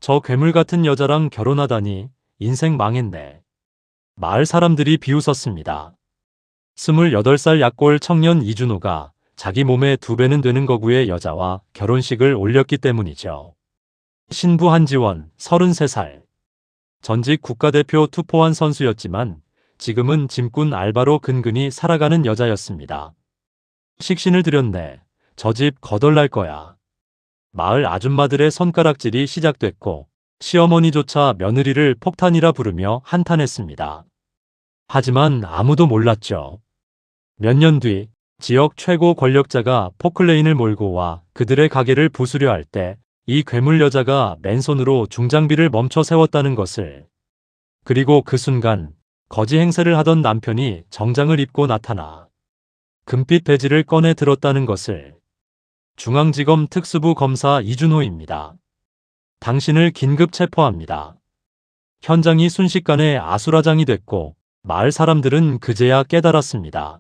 저 괴물 같은 여자랑 결혼하다니 인생 망했네. 마을 사람들이 비웃었습니다. 28살 약골 청년 이준호가 자기 몸의 2배는 되는 거구의 여자와 결혼식을 올렸기 때문이죠. 신부 한지원, 33살. 전직 국가대표 투포환 선수였지만 지금은 짐꾼 알바로 근근히 살아가는 여자였습니다. 식신을 들였네. 저 집 거덜날 거야. 마을 아줌마들의 손가락질이 시작됐고 시어머니조차 며느리를 폭탄이라 부르며 한탄했습니다. 하지만 아무도 몰랐죠. 몇 년 뒤 지역 최고 권력자가 포클레인을 몰고 와 그들의 가게를 부수려 할 때 이 괴물 여자가 맨손으로 중장비를 멈춰 세웠다는 것을, 그리고 그 순간 거지 행세를 하던 남편이 정장을 입고 나타나 금빛 배지를 꺼내 들었다는 것을. 중앙지검 특수부 검사 이준호입니다. 당신을 긴급 체포합니다. 현장이 순식간에 아수라장이 됐고 마을 사람들은 그제야 깨달았습니다.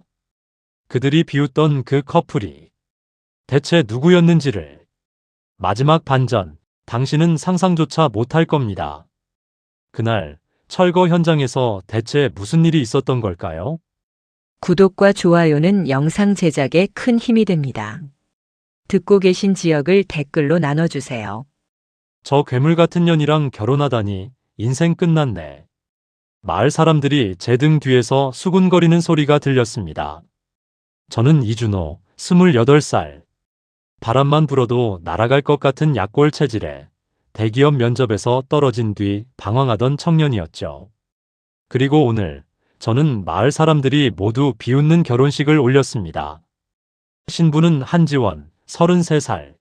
그들이 비웃던 그 커플이 대체 누구였는지를. 마지막 반전, 당신은 상상조차 못할 겁니다. 그날 철거 현장에서 대체 무슨 일이 있었던 걸까요? 구독과 좋아요는 영상 제작에 큰 힘이 됩니다. 듣고 계신 지역을 댓글로 나눠주세요. 저 괴물 같은 년이랑 결혼하다니 인생 끝났네. 마을 사람들이 제 등 뒤에서 수군거리는 소리가 들렸습니다. 저는 이준호, 28살. 바람만 불어도 날아갈 것 같은 약골 체질에 대기업 면접에서 떨어진 뒤 방황하던 청년이었죠. 그리고 오늘 저는 마을 사람들이 모두 비웃는 결혼식을 올렸습니다. 신부는 한지원, 33살.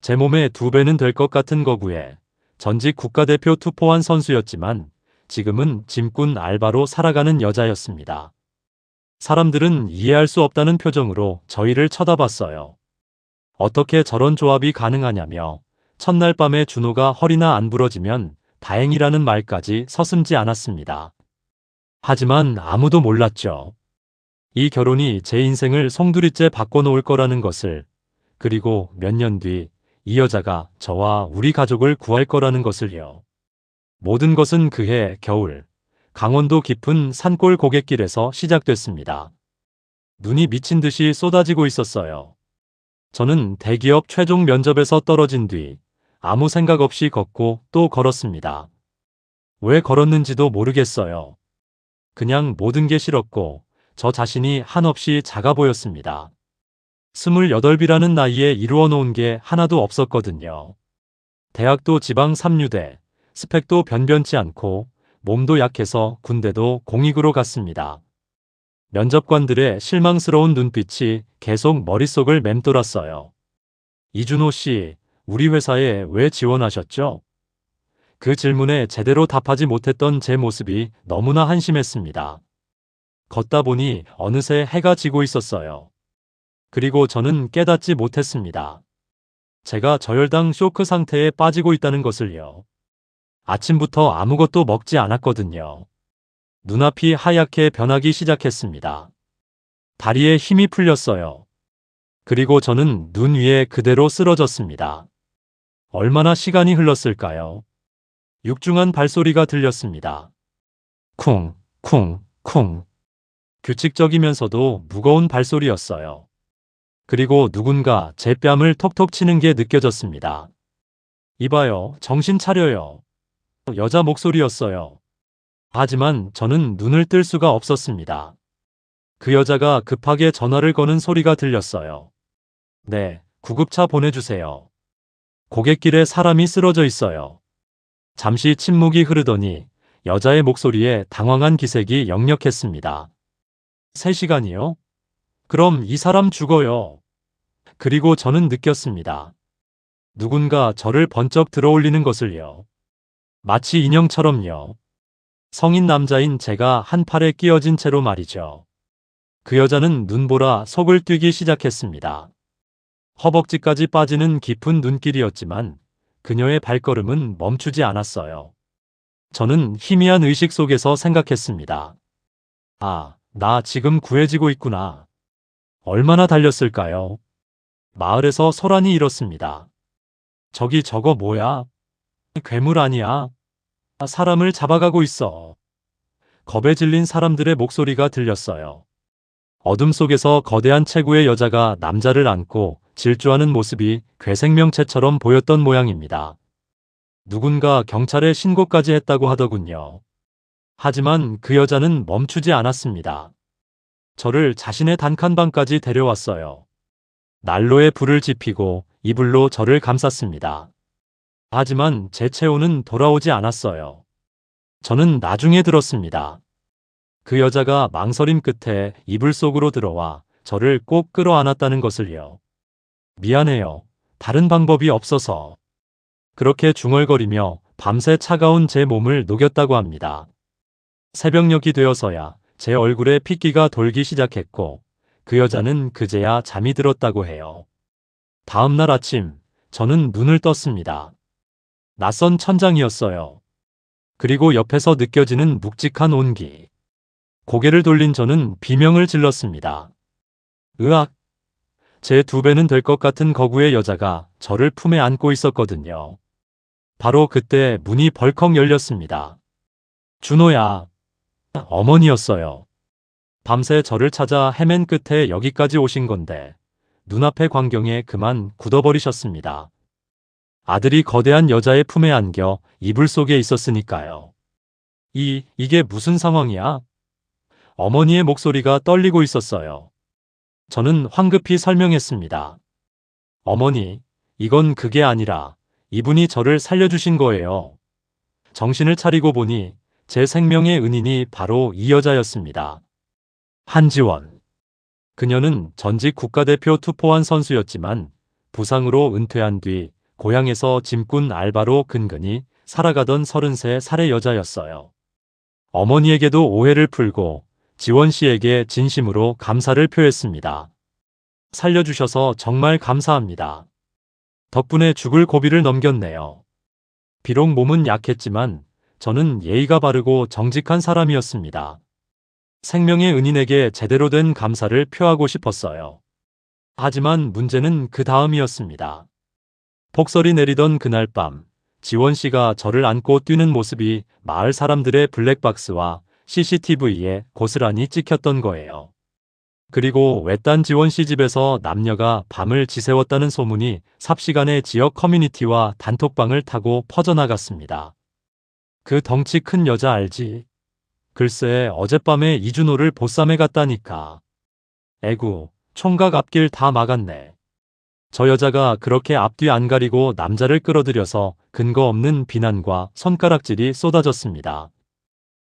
제 몸의 2배는 될 것 같은 거구에 전직 국가대표 투포환 선수였지만 지금은 짐꾼 알바로 살아가는 여자였습니다. 사람들은 이해할 수 없다는 표정으로 저희를 쳐다봤어요. 어떻게 저런 조합이 가능하냐며 첫날 밤에 준호가 허리나 안 부러지면 다행이라는 말까지 서슴지 않았습니다. 하지만 아무도 몰랐죠. 이 결혼이 제 인생을 송두리째 바꿔놓을 거라는 것을, 그리고 몇 년 뒤 이 여자가 저와 우리 가족을 구할 거라는 것을요. 모든 것은 그해 겨울 강원도 깊은 산골 고갯길에서 시작됐습니다. 눈이 미친 듯이 쏟아지고 있었어요. 저는 대기업 최종 면접에서 떨어진 뒤 아무 생각 없이 걷고 또 걸었습니다. 왜 걸었는지도 모르겠어요. 그냥 모든 게 싫었고 저 자신이 한없이 작아 보였습니다. 28이라는 나이에 이루어 놓은 게 하나도 없었거든요. 대학도 지방 3류대, 스펙도 변변치 않고 몸도 약해서 군대도 공익으로 갔습니다. 면접관들의 실망스러운 눈빛이 계속 머릿속을 맴돌았어요. 이준호 씨, 우리 회사에 왜 지원하셨죠? 그 질문에 제대로 답하지 못했던 제 모습이 너무나 한심했습니다. 걷다 보니 어느새 해가 지고 있었어요. 그리고 저는 깨닫지 못했습니다. 제가 저혈당 쇼크 상태에 빠지고 있다는 것을요. 아침부터 아무것도 먹지 않았거든요. 눈앞이 하얗게 변하기 시작했습니다. 다리에 힘이 풀렸어요. 그리고 저는 눈 위에 그대로 쓰러졌습니다. 얼마나 시간이 흘렀을까요? 육중한 발소리가 들렸습니다. 쿵, 쿵, 쿵. 규칙적이면서도 무거운 발소리였어요. 그리고 누군가 제 뺨을 톡톡 치는 게 느껴졌습니다. 이봐요, 정신 차려요. 여자 목소리였어요. 하지만 저는 눈을 뜰 수가 없었습니다. 그 여자가 급하게 전화를 거는 소리가 들렸어요. 네, 구급차 보내주세요. 고갯길에 사람이 쓰러져 있어요. 잠시 침묵이 흐르더니 여자의 목소리에 당황한 기색이 역력했습니다. 3시간이요? 그럼 이 사람 죽어요. 그리고 저는 느꼈습니다. 누군가 저를 번쩍 들어올리는 것을요. 마치 인형처럼요. 성인 남자인 제가 한 팔에 끼어진 채로 말이죠. 그 여자는 눈보라 속을 뛰기 시작했습니다. 허벅지까지 빠지는 깊은 눈길이었지만 그녀의 발걸음은 멈추지 않았어요. 저는 희미한 의식 속에서 생각했습니다. 아, 나 지금 구해지고 있구나. 얼마나 달렸을까요? 마을에서 소란이 일었습니다. 저기 저거 뭐야? 괴물 아니야. 사람을 잡아가고 있어. 겁에 질린 사람들의 목소리가 들렸어요. 어둠 속에서 거대한 체구의 여자가 남자를 안고 질주하는 모습이 괴생명체처럼 보였던 모양입니다. 누군가 경찰에 신고까지 했다고 하더군요. 하지만 그 여자는 멈추지 않았습니다. 저를 자신의 단칸방까지 데려왔어요. 난로에 불을 지피고 이불로 저를 감쌌습니다. 하지만 제 체온은 돌아오지 않았어요. 저는 나중에 들었습니다. 그 여자가 망설임 끝에 이불 속으로 들어와 저를 꼭 끌어안았다는 것을요. 미안해요. 다른 방법이 없어서. 그렇게 중얼거리며 밤새 차가운 제 몸을 녹였다고 합니다. 새벽녘이 되어서야 제 얼굴에 핏기가 돌기 시작했고 그 여자는 그제야 잠이 들었다고 해요. 다음 날 아침 저는 눈을 떴습니다. 낯선 천장이었어요. 그리고 옆에서 느껴지는 묵직한 온기. 고개를 돌린 저는 비명을 질렀습니다. 으악! 제 2배는 될 것 같은 거구의 여자가 저를 품에 안고 있었거든요. 바로 그때 문이 벌컥 열렸습니다. 준호야. 어머니였어요. 밤새 저를 찾아 헤맨 끝에 여기까지 오신 건데 눈앞의 광경에 그만 굳어버리셨습니다. 아들이 거대한 여자의 품에 안겨 이불 속에 있었으니까요. 이게 무슨 상황이야? 어머니의 목소리가 떨리고 있었어요. 저는 황급히 설명했습니다. 어머니, 이건 그게 아니라 이분이 저를 살려주신 거예요. 정신을 차리고 보니 제 생명의 은인이 바로 이 여자였습니다. 한지원. 그녀는 전직 국가대표 투포환 선수였지만 부상으로 은퇴한 뒤 고향에서 짐꾼 알바로 근근히 살아가던 33살의 여자였어요. 어머니에게도 오해를 풀고 지원 씨에게 진심으로 감사를 표했습니다. 살려주셔서 정말 감사합니다. 덕분에 죽을 고비를 넘겼네요. 비록 몸은 약했지만 저는 예의가 바르고 정직한 사람이었습니다. 생명의 은인에게 제대로 된 감사를 표하고 싶었어요. 하지만 문제는 그 다음이었습니다. 폭설이 내리던 그날 밤, 지원 씨가 저를 안고 뛰는 모습이 마을 사람들의 블랙박스와 CCTV에 고스란히 찍혔던 거예요. 그리고 외딴 지원 씨 집에서 남녀가 밤을 지새웠다는 소문이 삽시간에 지역 커뮤니티와 단톡방을 타고 퍼져나갔습니다. 그 덩치 큰 여자 알지? 글쎄 어젯밤에 이준호를 보쌈해 갔다니까. 에구, 총각 앞길 다 막았네. 저 여자가 그렇게 앞뒤 안 가리고 남자를 끌어들여서 근거 없는 비난과 손가락질이 쏟아졌습니다.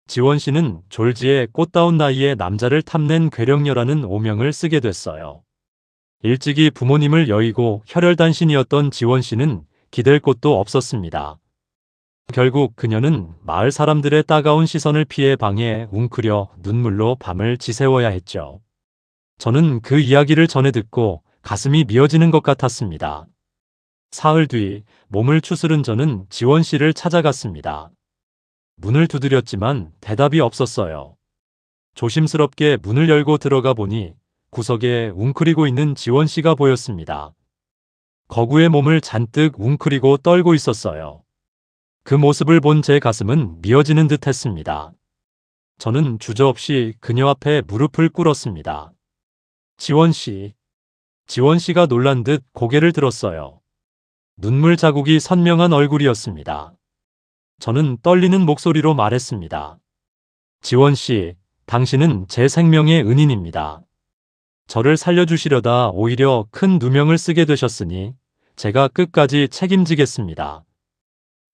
지원 씨는 졸지에 꽃다운 나이에 남자를 탐낸 괴력녀라는 오명을 쓰게 됐어요. 일찍이 부모님을 여의고 혈혈단신이었던 지원 씨는 기댈 곳도 없었습니다. 결국 그녀는 마을 사람들의 따가운 시선을 피해 방에 웅크려 눈물로 밤을 지새워야 했죠. 저는 그 이야기를 전해 듣고 가슴이 미어지는 것 같았습니다. 사흘 뒤 몸을 추스른 저는 지원 씨를 찾아갔습니다. 문을 두드렸지만 대답이 없었어요. 조심스럽게 문을 열고 들어가 보니 구석에 웅크리고 있는 지원 씨가 보였습니다. 거구의 몸을 잔뜩 웅크리고 떨고 있었어요. 그 모습을 본 제 가슴은 미어지는 듯 했습니다. 저는 주저없이 그녀 앞에 무릎을 꿇었습니다. 지원 씨. 지원 씨가 놀란 듯 고개를 들었어요. 눈물 자국이 선명한 얼굴이었습니다. 저는 떨리는 목소리로 말했습니다. 지원 씨, 당신은 제 생명의 은인입니다. 저를 살려주시려다 오히려 큰 누명을 쓰게 되셨으니 제가 끝까지 책임지겠습니다.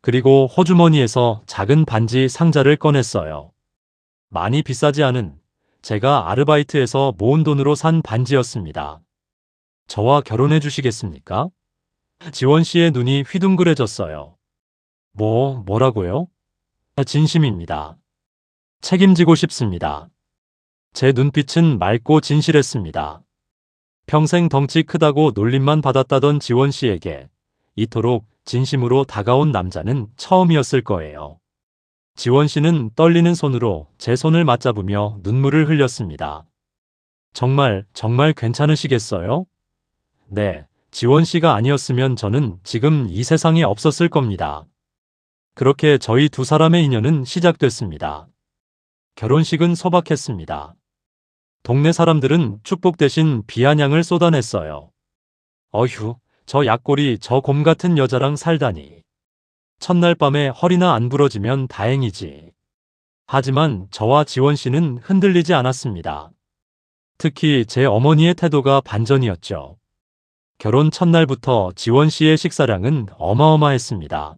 그리고 호주머니에서 작은 반지 상자를 꺼냈어요. 많이 비싸지 않은 제가 아르바이트에서 모은 돈으로 산 반지였습니다. 저와 결혼해 주시겠습니까? 지원 씨의 눈이 휘둥그레졌어요. 뭐라고요? 진심입니다. 책임지고 싶습니다. 제 눈빛은 맑고 진실했습니다. 평생 덩치 크다고 놀림만 받았다던 지원 씨에게 이토록 진심으로 다가온 남자는 처음이었을 거예요. 지원 씨는 떨리는 손으로 제 손을 맞잡으며 눈물을 흘렸습니다. 정말 괜찮으시겠어요? 네, 지원 씨가 아니었으면 저는 지금 이 세상에 없었을 겁니다. 그렇게 저희 두 사람의 인연은 시작됐습니다. 결혼식은 소박했습니다. 동네 사람들은 축복 대신 비아냥을 쏟아냈어요. 어휴, 저 약골이 저 곰 같은 여자랑 살다니. 첫날 밤에 허리나 안 부러지면 다행이지. 하지만 저와 지원 씨는 흔들리지 않았습니다. 특히 제 어머니의 태도가 반전이었죠. 결혼 첫날부터 지원 씨의 식사량은 어마어마했습니다.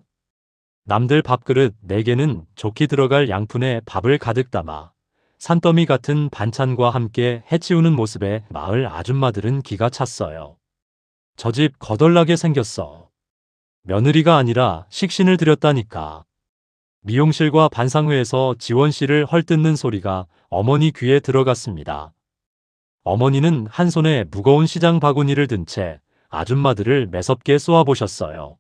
남들 밥그릇 4개는 좋게 들어갈 양푼에 밥을 가득 담아 산더미 같은 반찬과 함께 해치우는 모습에 마을 아줌마들은 기가 찼어요. 저 집 거덜나게 생겼어. 며느리가 아니라 식신을 들였다니까. 미용실과 반상회에서 지원 씨를 헐뜯는 소리가 어머니 귀에 들어갔습니다. 어머니는 한 손에 무거운 시장 바구니를 든 채 아줌마들을 매섭게 쏘아보셨어요.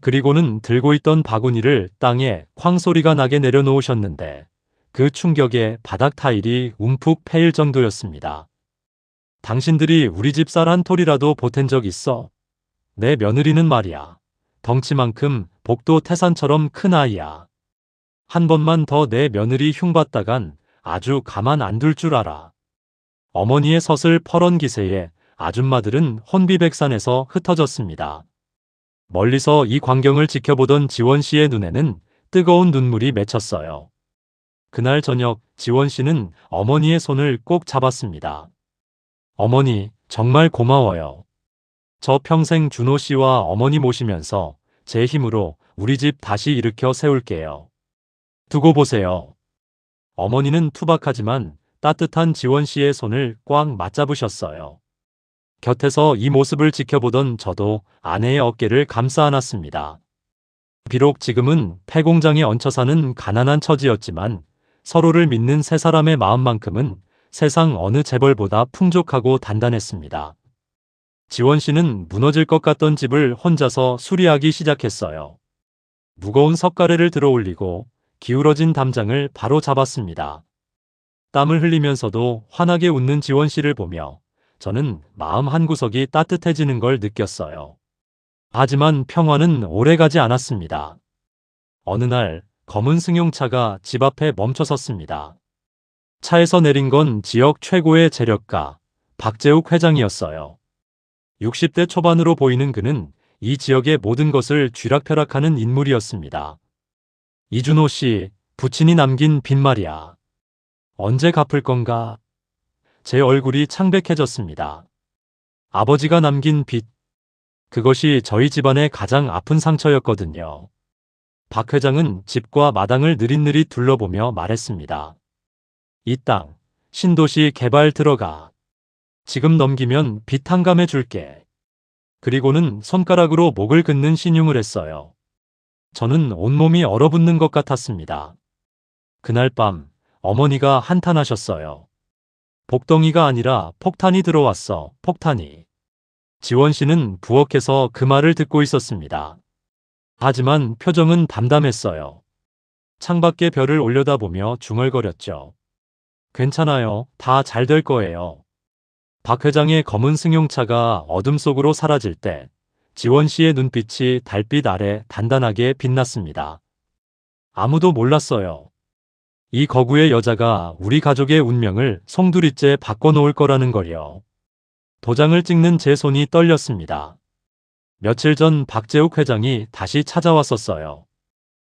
그리고는 들고 있던 바구니를 땅에 쾅 소리가 나게 내려놓으셨는데 그 충격에 바닥 타일이 움푹 패일 정도였습니다. 당신들이 우리 집 쌀 한 톨이라도 보탠 적 있어? 내 며느리는 말이야. 덩치만큼 복도 태산처럼 큰 아이야. 한 번만 더 내 며느리 흉봤다간 아주 가만 안 둘 줄 알아. 어머니의 서슬 퍼런 기세에 아줌마들은 혼비백산에서 흩어졌습니다. 멀리서 이 광경을 지켜보던 지원 씨의 눈에는 뜨거운 눈물이 맺혔어요. 그날 저녁 지원 씨는 어머니의 손을 꼭 잡았습니다. 어머니, 정말 고마워요. 저 평생 준호 씨와 어머니 모시면서 제 힘으로 우리 집 다시 일으켜 세울게요. 두고 보세요. 어머니는 투박하지만 따뜻한 지원 씨의 손을 꽉 맞잡으셨어요. 곁에서 이 모습을 지켜보던 저도 아내의 어깨를 감싸 안았습니다. 비록 지금은 폐공장에 얹혀 사는 가난한 처지였지만 서로를 믿는 세 사람의 마음만큼은 세상 어느 재벌보다 풍족하고 단단했습니다. 지원 씨는 무너질 것 같던 집을 혼자서 수리하기 시작했어요. 무거운 석가래를 들어 올리고 기울어진 담장을 바로 잡았습니다. 땀을 흘리면서도 환하게 웃는 지원 씨를 보며 저는 마음 한구석이 따뜻해지는 걸 느꼈어요. 하지만 평화는 오래가지 않았습니다. 어느 날 검은 승용차가 집 앞에 멈춰 섰습니다. 차에서 내린 건 지역 최고의 재력가 박재욱 회장이었어요. 60대 초반으로 보이는 그는 이 지역의 모든 것을 쥐락펴락하는 인물이었습니다. 이준호 씨, 부친이 남긴 빚 말이야. 언제 갚을 건가? 제 얼굴이 창백해졌습니다. 아버지가 남긴 빚. 그것이 저희 집안의 가장 아픈 상처였거든요. 박 회장은 집과 마당을 느릿느릿 둘러보며 말했습니다. 이 땅, 신도시 개발 들어가. 지금 넘기면 빚 탕감해 줄게. 그리고는 손가락으로 목을 긋는 신용을 했어요. 저는 온몸이 얼어붙는 것 같았습니다. 그날 밤 어머니가 한탄하셨어요. 복덩이가 아니라 폭탄이 들어왔어, 폭탄이. 지원 씨는 부엌에서 그 말을 듣고 있었습니다. 하지만 표정은 담담했어요. 창밖에 별을 올려다보며 중얼거렸죠. 괜찮아요. 다 잘 될 거예요. 박 회장의 검은 승용차가 어둠 속으로 사라질 때 지원 씨의 눈빛이 달빛 아래 단단하게 빛났습니다. 아무도 몰랐어요. 이 거구의 여자가 우리 가족의 운명을 송두리째 바꿔놓을 거라는 걸요. 도장을 찍는 제 손이 떨렸습니다. 며칠 전 박재욱 회장이 다시 찾아왔었어요.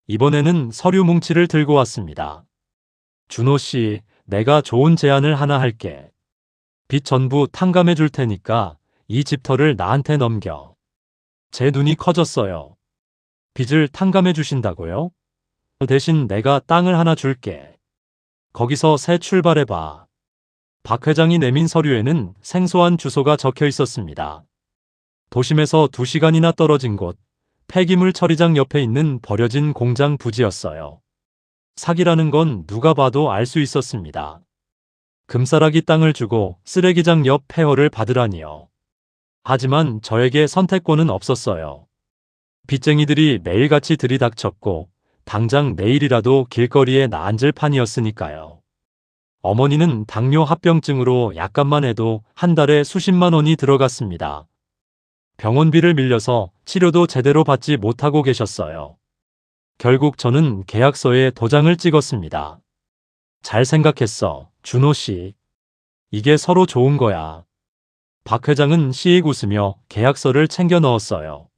이번에는 서류 뭉치를 들고 왔습니다. 준호 씨, 내가 좋은 제안을 하나 할게. 빚 전부 탕감해 줄 테니까 이 집터를 나한테 넘겨. 제 눈이 커졌어요. 빚을 탕감해 주신다고요? 대신 내가 땅을 하나 줄게. 거기서 새 출발해봐. 박 회장이 내민 서류에는 생소한 주소가 적혀 있었습니다. 도심에서 2시간이나 떨어진 곳, 폐기물 처리장 옆에 있는 버려진 공장 부지였어요. 사기라는 건 누가 봐도 알 수 있었습니다. 금싸라기 땅을 주고 쓰레기장 옆 폐허를 받으라니요. 하지만 저에게 선택권은 없었어요. 빚쟁이들이 매일같이 들이닥쳤고 당장 내일이라도 길거리에 나앉을 판이었으니까요. 어머니는 당뇨 합병증으로 약값만 해도 한 달에 수십만 원이 들어갔습니다. 병원비를 밀려서 치료도 제대로 받지 못하고 계셨어요. 결국 저는 계약서에 도장을 찍었습니다. 잘 생각했어, 준호 씨. 이게 서로 좋은 거야. 박 회장은 씩 웃으며 계약서를 챙겨 넣었어요.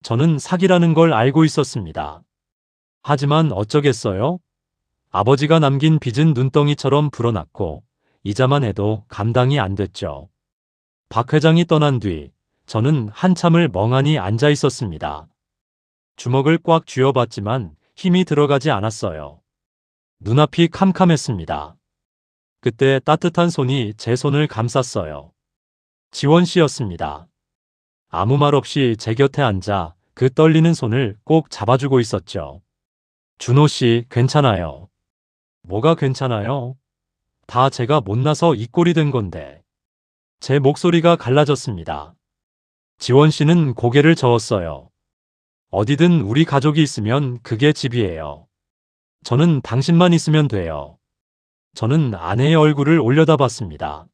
저는 사기라는 걸 알고 있었습니다. 하지만 어쩌겠어요? 아버지가 남긴 빚은 눈덩이처럼 불어났고 이자만 해도 감당이 안 됐죠. 박 회장이 떠난 뒤 저는 한참을 멍하니 앉아 있었습니다. 주먹을 꽉 쥐어봤지만 힘이 들어가지 않았어요. 눈앞이 캄캄했습니다. 그때 따뜻한 손이 제 손을 감쌌어요. 지원 씨였습니다. 아무 말 없이 제 곁에 앉아 그 떨리는 손을 꼭 잡아주고 있었죠. 준호 씨, 괜찮아요. 뭐가 괜찮아요? 다 제가 못나서 이 꼴이 된 건데. 제 목소리가 갈라졌습니다. 지원 씨는 고개를 저었어요. 어디든 우리 가족이 있으면 그게 집이에요. 저는 당신만 있으면 돼요. 저는 아내의 얼굴을 올려다봤습니다.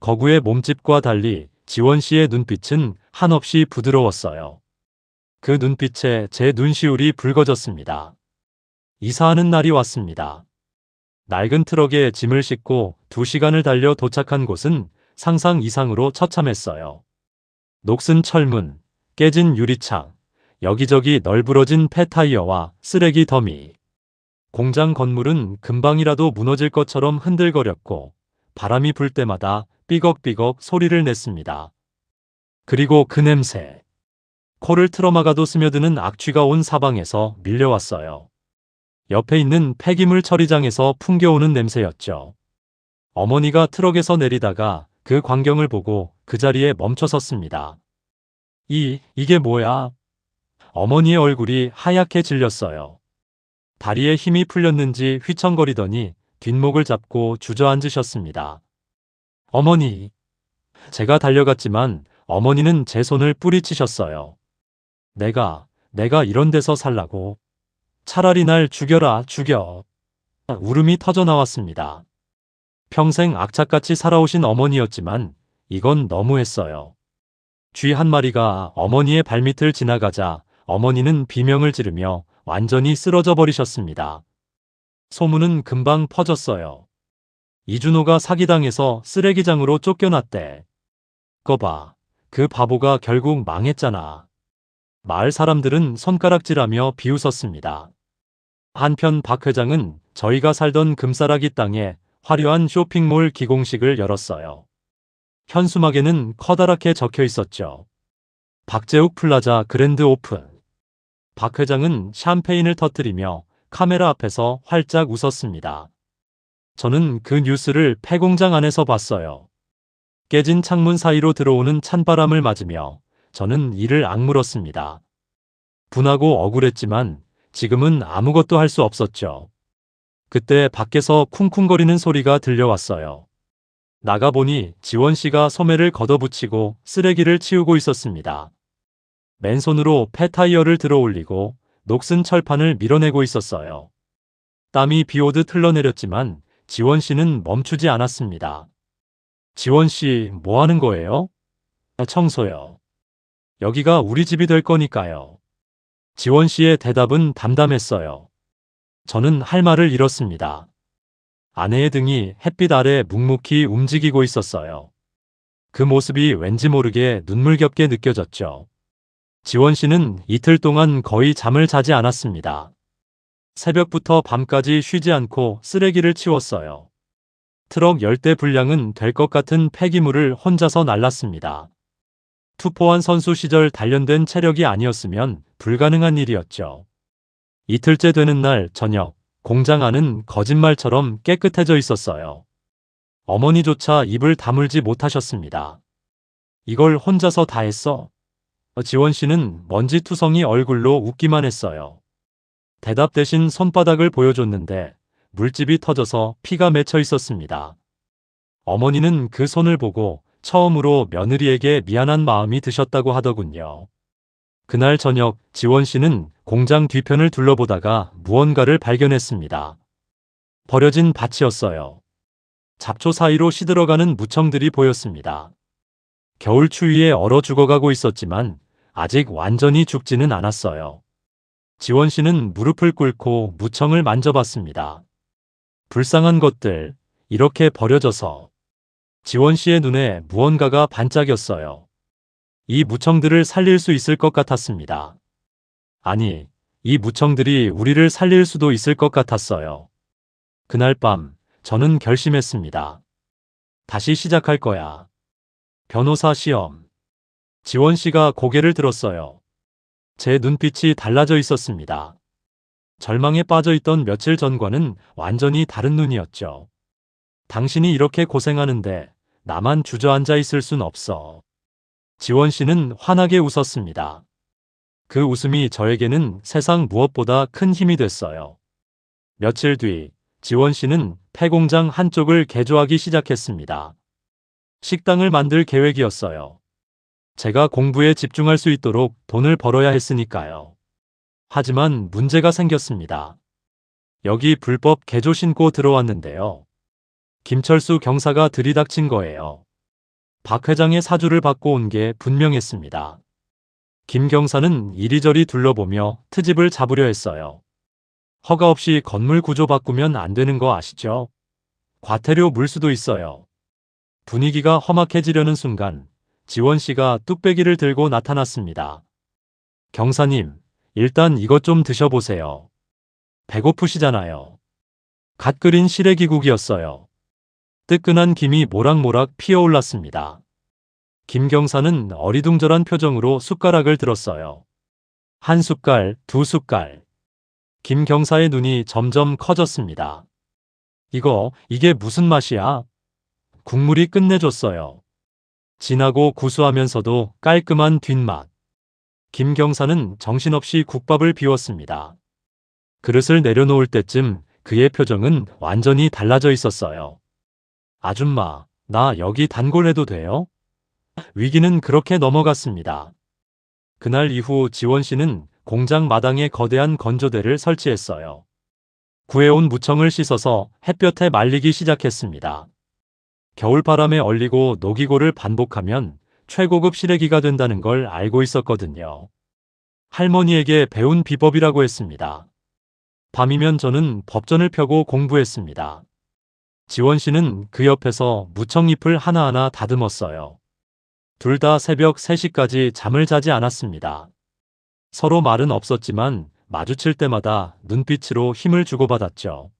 거구의 몸집과 달리 지원 씨의 눈빛은 한없이 부드러웠어요. 그 눈빛에 제 눈시울이 붉어졌습니다. 이사하는 날이 왔습니다. 낡은 트럭에 짐을 싣고 2시간을 달려 도착한 곳은 상상 이상으로 처참했어요. 녹슨 철문, 깨진 유리창, 여기저기 널브러진 폐타이어와 쓰레기 더미. 공장 건물은 금방이라도 무너질 것처럼 흔들거렸고 바람이 불 때마다 삐걱삐걱 소리를 냈습니다. 그리고 그 냄새. 코를 틀어막아도 스며드는 악취가 온 사방에서 밀려왔어요. 옆에 있는 폐기물 처리장에서 풍겨오는 냄새였죠. 어머니가 트럭에서 내리다가 그 광경을 보고 그 자리에 멈춰 섰습니다. 이게 뭐야? 어머니의 얼굴이 하얗게 질렸어요. 다리에 힘이 풀렸는지 휘청거리더니 뒷목을 잡고 주저앉으셨습니다. 어머니. 제가 달려갔지만 어머니는 제 손을 뿌리치셨어요. 내가 이런 데서 살라고. 차라리 날 죽여라, 죽여. 울음이 터져 나왔습니다. 평생 악착같이 살아오신 어머니였지만 이건 너무했어요. 쥐 한 마리가 어머니의 발밑을 지나가자 어머니는 비명을 지르며 완전히 쓰러져 버리셨습니다. 소문은 금방 퍼졌어요. 이준호가 사기당해서 쓰레기장으로 쫓겨났대. 거봐, 그 바보가 결국 망했잖아. 마을 사람들은 손가락질하며 비웃었습니다. 한편 박 회장은 저희가 살던 금싸라기 땅에 화려한 쇼핑몰 기공식을 열었어요. 현수막에는 커다랗게 적혀 있었죠. 박재욱 플라자 그랜드 오픈. 박 회장은 샴페인을 터뜨리며 카메라 앞에서 활짝 웃었습니다. 저는 그 뉴스를 폐공장 안에서 봤어요. 깨진 창문 사이로 들어오는 찬바람을 맞으며 저는 이를 악물었습니다. 분하고 억울했지만 지금은 아무것도 할 수 없었죠. 그때 밖에서 쿵쿵거리는 소리가 들려왔어요. 나가보니 지원 씨가 소매를 걷어붙이고 쓰레기를 치우고 있었습니다. 맨손으로 폐타이어를 들어 올리고 녹슨 철판을 밀어내고 있었어요. 땀이 비오듯 흘러내렸지만 지원 씨는 멈추지 않았습니다. 지원 씨, 뭐 하는 거예요? 청소요. 여기가 우리 집이 될 거니까요. 지원 씨의 대답은 담담했어요. 저는 할 말을 잃었습니다. 아내의 등이 햇빛 아래 묵묵히 움직이고 있었어요. 그 모습이 왠지 모르게 눈물겹게 느껴졌죠. 지원 씨는 이틀 동안 거의 잠을 자지 않았습니다. 새벽부터 밤까지 쉬지 않고 쓰레기를 치웠어요. 트럭 10대 분량은 될 것 같은 폐기물을 혼자서 날랐습니다. 투포한 선수 시절 단련된 체력이 아니었으면 불가능한 일이었죠. 이틀째 되는 날 저녁, 공장 안은 거짓말처럼 깨끗해져 있었어요. 어머니조차 입을 다물지 못하셨습니다. 이걸 혼자서 다 했어? 지원 씨는 먼지투성이 얼굴로 웃기만 했어요. 대답 대신 손바닥을 보여줬는데 물집이 터져서 피가 맺혀 있었습니다. 어머니는 그 손을 보고 처음으로 며느리에게 미안한 마음이 드셨다고 하더군요. 그날 저녁 지원 씨는 공장 뒤편을 둘러보다가 무언가를 발견했습니다. 버려진 밭이었어요. 잡초 사이로 시들어가는 무청들이 보였습니다. 겨울 추위에 얼어 죽어가고 있었지만 아직 완전히 죽지는 않았어요. 지원 씨는 무릎을 꿇고 무청을 만져봤습니다. 불쌍한 것들, 이렇게 버려져서. 지원 씨의 눈에 무언가가 반짝였어요. 이 무청들을 살릴 수 있을 것 같았습니다. 아니, 이 무청들이 우리를 살릴 수도 있을 것 같았어요. 그날 밤, 저는 결심했습니다. 다시 시작할 거야. 변호사 시험. 지원 씨가 고개를 들었어요. 제 눈빛이 달라져 있었습니다. 절망에 빠져 있던 며칠 전과는 완전히 다른 눈이었죠. 당신이 이렇게 고생하는데 나만 주저앉아 있을 순 없어. 지원 씨는 환하게 웃었습니다. 그 웃음이 저에게는 세상 무엇보다 큰 힘이 됐어요. 며칠 뒤, 지원 씨는 폐공장 한쪽을 개조하기 시작했습니다. 식당을 만들 계획이었어요. 제가 공부에 집중할 수 있도록 돈을 벌어야 했으니까요. 하지만 문제가 생겼습니다. 여기 불법 개조 신고 들어왔는데요. 김철수 경사가 들이닥친 거예요. 박 회장의 사주를 받고 온 게 분명했습니다. 김 경사는 이리저리 둘러보며 트집을 잡으려 했어요. 허가 없이 건물 구조 바꾸면 안 되는 거 아시죠? 과태료 물 수도 있어요. 분위기가 험악해지려는 순간 지원 씨가 뚝배기를 들고 나타났습니다. 경사님, 일단 이것 좀 드셔보세요. 배고프시잖아요. 갓 끓인 시래기국이었어요. 뜨끈한 김이 모락모락 피어올랐습니다. 김 경사는 어리둥절한 표정으로 숟가락을 들었어요. 한 숟갈, 두 숟갈. 김 경사의 눈이 점점 커졌습니다. 이게 무슨 맛이야? 국물이 끝내줬어요. 진하고 구수하면서도 깔끔한 뒷맛. 김 경사는 정신없이 국밥을 비웠습니다. 그릇을 내려놓을 때쯤 그의 표정은 완전히 달라져 있었어요. 아줌마, 나 여기 단골해도 돼요? 위기는 그렇게 넘어갔습니다. 그날 이후 지원 씨는 공장 마당에 거대한 건조대를 설치했어요. 구해온 무청을 씻어서 햇볕에 말리기 시작했습니다. 겨울바람에 얼리고 녹이고를 반복하면 최고급 시래기가 된다는 걸 알고 있었거든요. 할머니에게 배운 비법이라고 했습니다. 밤이면 저는 법전을 펴고 공부했습니다. 지원 씨는 그 옆에서 무청잎을 하나하나 다듬었어요. 둘 다 새벽 3시까지 잠을 자지 않았습니다. 서로 말은 없었지만 마주칠 때마다 눈빛으로 힘을 주고받았죠.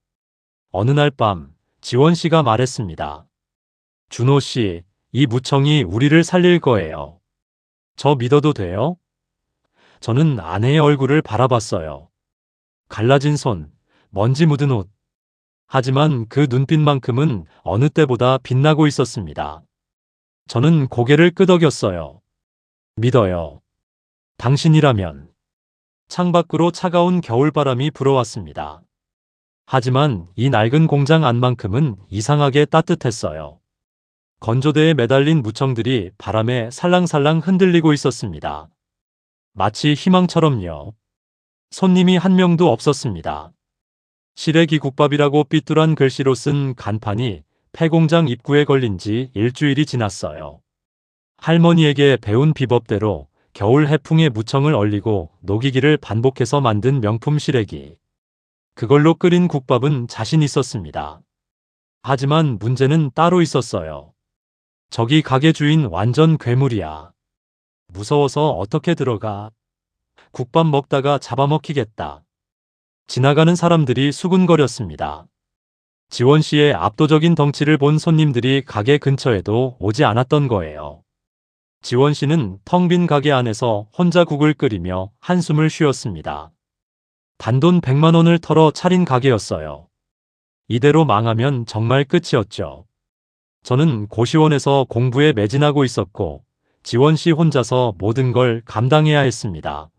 어느 날 밤, 지원 씨가 말했습니다. 준호 씨, 이 무청이 우리를 살릴 거예요. 저 믿어도 돼요? 저는 아내의 얼굴을 바라봤어요. 갈라진 손, 먼지 묻은 옷. 하지만 그 눈빛만큼은 어느 때보다 빛나고 있었습니다. 저는 고개를 끄덕였어요. 믿어요. 당신이라면. 창밖으로 차가운 겨울바람이 불어왔습니다. 하지만 이 낡은 공장 안만큼은 이상하게 따뜻했어요. 건조대에 매달린 무청들이 바람에 살랑살랑 흔들리고 있었습니다. 마치 희망처럼요. 손님이 한 명도 없었습니다. 시래기 국밥이라고 삐뚤한 글씨로 쓴 간판이 폐공장 입구에 걸린 지 일주일이 지났어요. 할머니에게 배운 비법대로 겨울 해풍에 무청을 얼리고 녹이기를 반복해서 만든 명품 시래기. 그걸로 끓인 국밥은 자신 있었습니다. 하지만 문제는 따로 있었어요. 저기 가게 주인 완전 괴물이야. 무서워서 어떻게 들어가. 국밥 먹다가 잡아먹히겠다. 지나가는 사람들이 수군거렸습니다. 지원 씨의 압도적인 덩치를 본 손님들이 가게 근처에도 오지 않았던 거예요. 지원 씨는 텅 빈 가게 안에서 혼자 국을 끓이며 한숨을 쉬었습니다. 단돈 100만 원을 털어 차린 가게였어요. 이대로 망하면 정말 끝이었죠. 저는 고시원에서 공부에 매진하고 있었고 지원 씨 혼자서 모든 걸 감당해야 했습니다.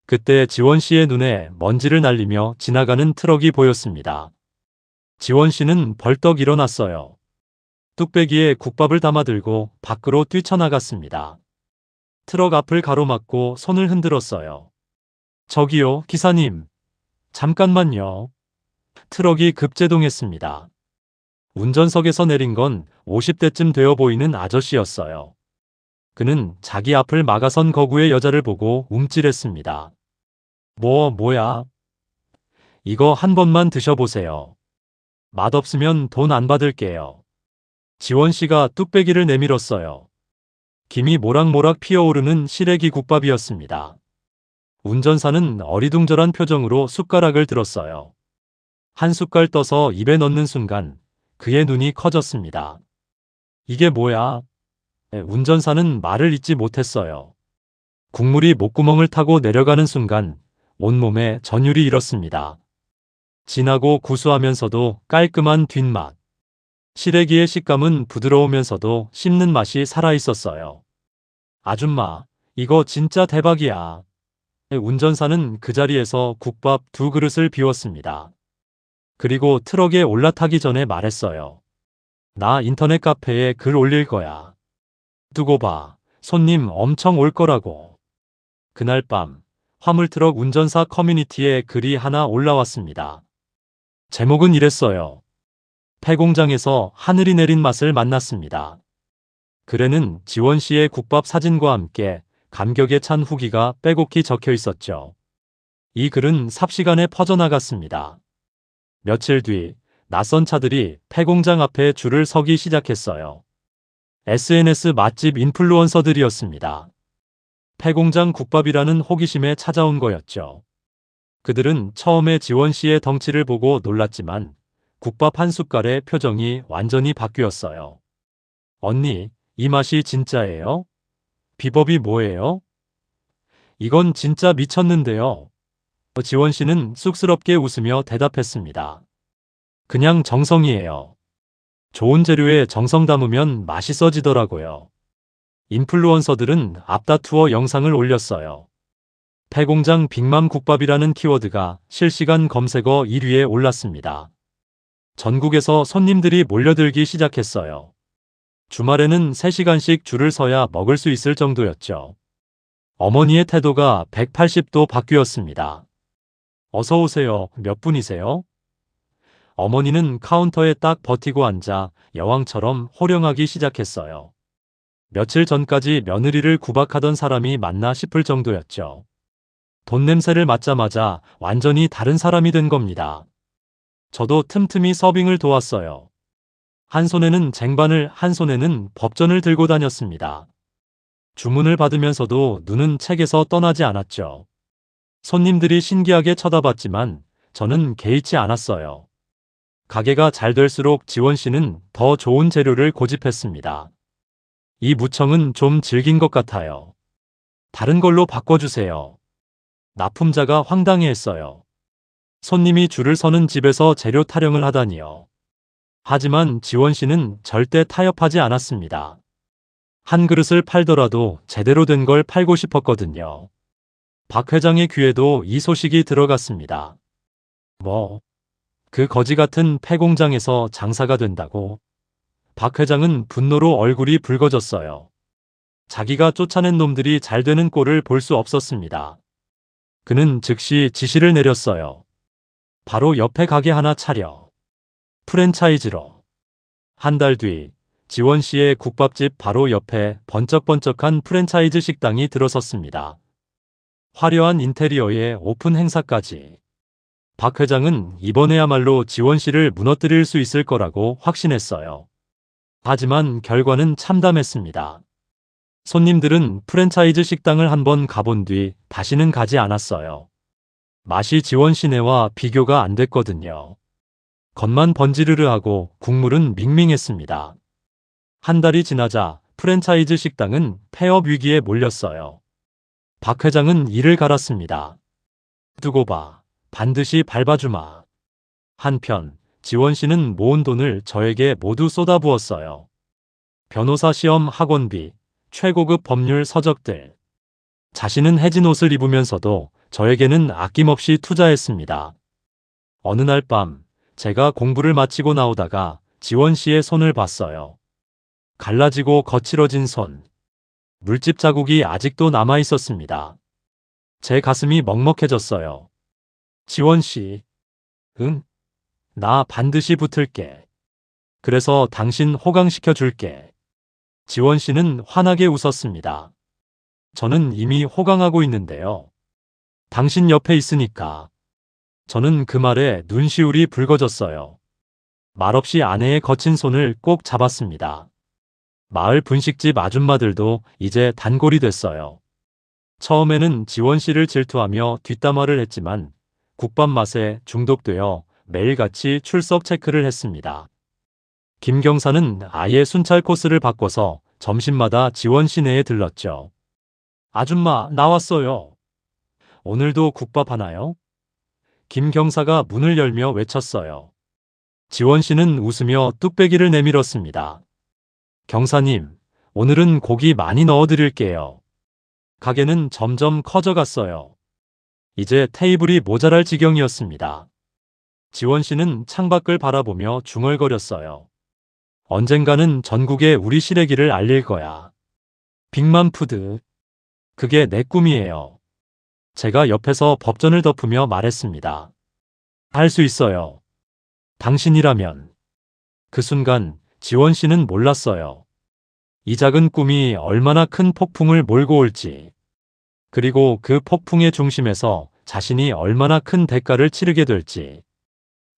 그때 지원 씨의 눈에 먼지를 날리며 지나가는 트럭이 보였습니다. 지원 씨는 벌떡 일어났어요. 뚝배기에 국밥을 담아들고 밖으로 뛰쳐나갔습니다. 트럭 앞을 가로막고 손을 흔들었어요. 저기요, 기사님. 잠깐만요. 트럭이 급제동했습니다. 운전석에서 내린 건 50대쯤 되어 보이는 아저씨였어요. 그는 자기 앞을 막아선 거구의 여자를 보고 움찔했습니다. 뭐야? 이거 한 번만 드셔보세요. 맛없으면 돈 안 받을게요. 지원 씨가 뚝배기를 내밀었어요. 김이 모락모락 피어오르는 시래기 국밥이었습니다. 운전사는 어리둥절한 표정으로 숟가락을 들었어요. 한 숟갈 떠서 입에 넣는 순간 그의 눈이 커졌습니다. 이게 뭐야? 운전사는 말을 잇지 못했어요. 국물이 목구멍을 타고 내려가는 순간 온몸에 전율이 일었습니다. 진하고 구수하면서도 깔끔한 뒷맛. 시래기의 식감은 부드러우면서도 씹는 맛이 살아있었어요. 아줌마, 이거 진짜 대박이야. 운전사는 그 자리에서 국밥 2그릇을 비웠습니다. 그리고 트럭에 올라타기 전에 말했어요. 나 인터넷 카페에 글 올릴 거야. 두고 봐. 손님 엄청 올 거라고. 그날 밤 화물트럭 운전사 커뮤니티에 글이 하나 올라왔습니다. 제목은 이랬어요. 폐공장에서 하늘이 내린 맛을 만났습니다. 글에는 지원 씨의 국밥 사진과 함께 감격에 찬 후기가 빼곡히 적혀 있었죠. 이 글은 삽시간에 퍼져나갔습니다. 며칠 뒤 낯선 차들이 폐공장 앞에 줄을 서기 시작했어요. SNS 맛집 인플루언서들이었습니다. 폐공장 국밥이라는 호기심에 찾아온 거였죠. 그들은 처음에 지원 씨의 덩치를 보고 놀랐지만 국밥 한 숟갈의 표정이 완전히 바뀌었어요. 언니, 이 맛이 진짜예요? 비법이 뭐예요? 이건 진짜 미쳤는데요. 지원 씨는 쑥스럽게 웃으며 대답했습니다. 그냥 정성이에요. 좋은 재료에 정성 담으면 맛있어지더라고요. 인플루언서들은 앞다투어 영상을 올렸어요. 폐공장 빅맘 국밥이라는 키워드가 실시간 검색어 1위에 올랐습니다. 전국에서 손님들이 몰려들기 시작했어요. 주말에는 3시간씩 줄을 서야 먹을 수 있을 정도였죠. 어머니의 태도가 180도 바뀌었습니다. 어서 오세요. 몇 분이세요? 어머니는 카운터에 딱 버티고 앉아 여왕처럼 호령하기 시작했어요. 며칠 전까지 며느리를 구박하던 사람이 맞나 싶을 정도였죠. 돈 냄새를 맡자마자 완전히 다른 사람이 된 겁니다. 저도 틈틈이 서빙을 도왔어요. 한 손에는 쟁반을, 한 손에는 법전을 들고 다녔습니다. 주문을 받으면서도 눈은 책에서 떠나지 않았죠. 손님들이 신기하게 쳐다봤지만 저는 개의치 않았어요. 가게가 잘 될수록 지원 씨는 더 좋은 재료를 고집했습니다. 이 무청은 좀 질긴 것 같아요. 다른 걸로 바꿔주세요. 납품자가 황당해했어요. 손님이 줄을 서는 집에서 재료 타령을 하다니요. 하지만 지원 씨는 절대 타협하지 않았습니다. 한 그릇을 팔더라도 제대로 된 걸 팔고 싶었거든요. 박 회장의 귀에도 이 소식이 들어갔습니다. 그 거지 같은 폐공장에서 장사가 된다고? 박 회장은 분노로 얼굴이 붉어졌어요. 자기가 쫓아낸 놈들이 잘 되는 꼴을 볼 수 없었습니다. 그는 즉시 지시를 내렸어요. 바로 옆에 가게 하나 차려. 프랜차이즈로. 한 달 뒤 지원 씨의 국밥집 바로 옆에 번쩍번쩍한 프랜차이즈 식당이 들어섰습니다. 화려한 인테리어에 오픈 행사까지. 박 회장은 이번에야말로 지원 씨를 무너뜨릴 수 있을 거라고 확신했어요. 하지만 결과는 참담했습니다. 손님들은 프랜차이즈 식당을 한번 가본 뒤 다시는 가지 않았어요. 맛이 지원 씨네와 비교가 안 됐거든요. 겉만 번지르르하고 국물은 밍밍했습니다. 한 달이 지나자 프랜차이즈 식당은 폐업 위기에 몰렸어요. 박 회장은 이를 갈았습니다. 두고 봐. 반드시 밟아주마. 한편 지원 씨는 모은 돈을 저에게 모두 쏟아부었어요. 변호사 시험 학원비, 최고급 법률 서적들. 자신은 해진 옷을 입으면서도 저에게는 아낌없이 투자했습니다. 어느 날 밤 제가 공부를 마치고 나오다가 지원 씨의 손을 봤어요. 갈라지고 거칠어진 손. 물집 자국이 아직도 남아 있었습니다. 제 가슴이 먹먹해졌어요. 지원 씨. 응? 나 반드시 붙을게. 그래서 당신 호강시켜 줄게. 지원 씨는 환하게 웃었습니다. 저는 이미 호강하고 있는데요. 당신 옆에 있으니까. 저는 그 말에 눈시울이 붉어졌어요. 말없이 아내의 거친 손을 꼭 잡았습니다. 마을 분식집 아줌마들도 이제 단골이 됐어요. 처음에는 지원 씨를 질투하며 뒷담화를 했지만 국밥 맛에 중독되어 매일같이 출석 체크를 했습니다. 김경사는 아예 순찰 코스를 바꿔서 점심마다 지원 시내에 들렀죠. 아줌마, 나왔어요. 오늘도 국밥 하나요? 김경사가 문을 열며 외쳤어요. 지원 씨는 웃으며 뚝배기를 내밀었습니다. 경사님, 오늘은 고기 많이 넣어드릴게요. 가게는 점점 커져갔어요. 이제 테이블이 모자랄 지경이었습니다. 지원 씨는 창밖을 바라보며 중얼거렸어요. 언젠가는 전국에 우리 시래기를 알릴 거야. 빅맘푸드. 그게 내 꿈이에요. 제가 옆에서 법전을 덮으며 말했습니다. 할 수 있어요. 당신이라면. 그 순간 지원 씨는 몰랐어요. 이 작은 꿈이 얼마나 큰 폭풍을 몰고 올지. 그리고 그 폭풍의 중심에서 자신이 얼마나 큰 대가를 치르게 될지.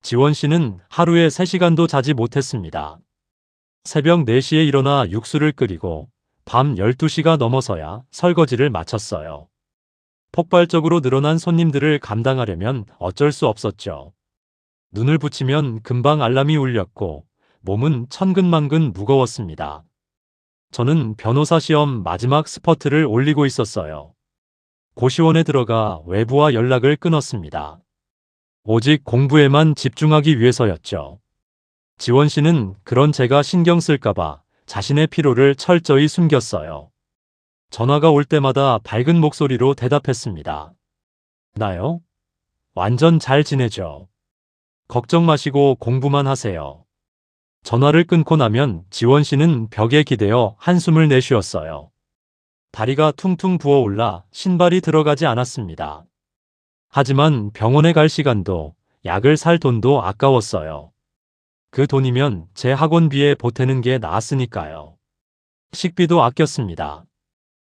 지원 씨는 하루에 3시간도 자지 못했습니다. 새벽 4시에 일어나 육수를 끓이고 밤 12시가 넘어서야 설거지를 마쳤어요. 폭발적으로 늘어난 손님들을 감당하려면 어쩔 수 없었죠. 눈을 붙이면 금방 알람이 울렸고 몸은 천근만근 무거웠습니다. 저는 변호사 시험 마지막 스퍼트를 올리고 있었어요. 고시원에 들어가 외부와 연락을 끊었습니다. 오직 공부에만 집중하기 위해서였죠. 지원 씨는 그런 제가 신경 쓸까봐 자신의 피로를 철저히 숨겼어요. 전화가 올 때마다 밝은 목소리로 대답했습니다. 나요? 완전 잘 지내죠. 걱정 마시고 공부만 하세요. 전화를 끊고 나면 지원 씨는 벽에 기대어 한숨을 내쉬었어요. 다리가 퉁퉁 부어올라 신발이 들어가지 않았습니다. 하지만 병원에 갈 시간도 약을 살 돈도 아까웠어요. 그 돈이면 제 학원비에 보태는 게 나았으니까요. 식비도 아꼈습니다.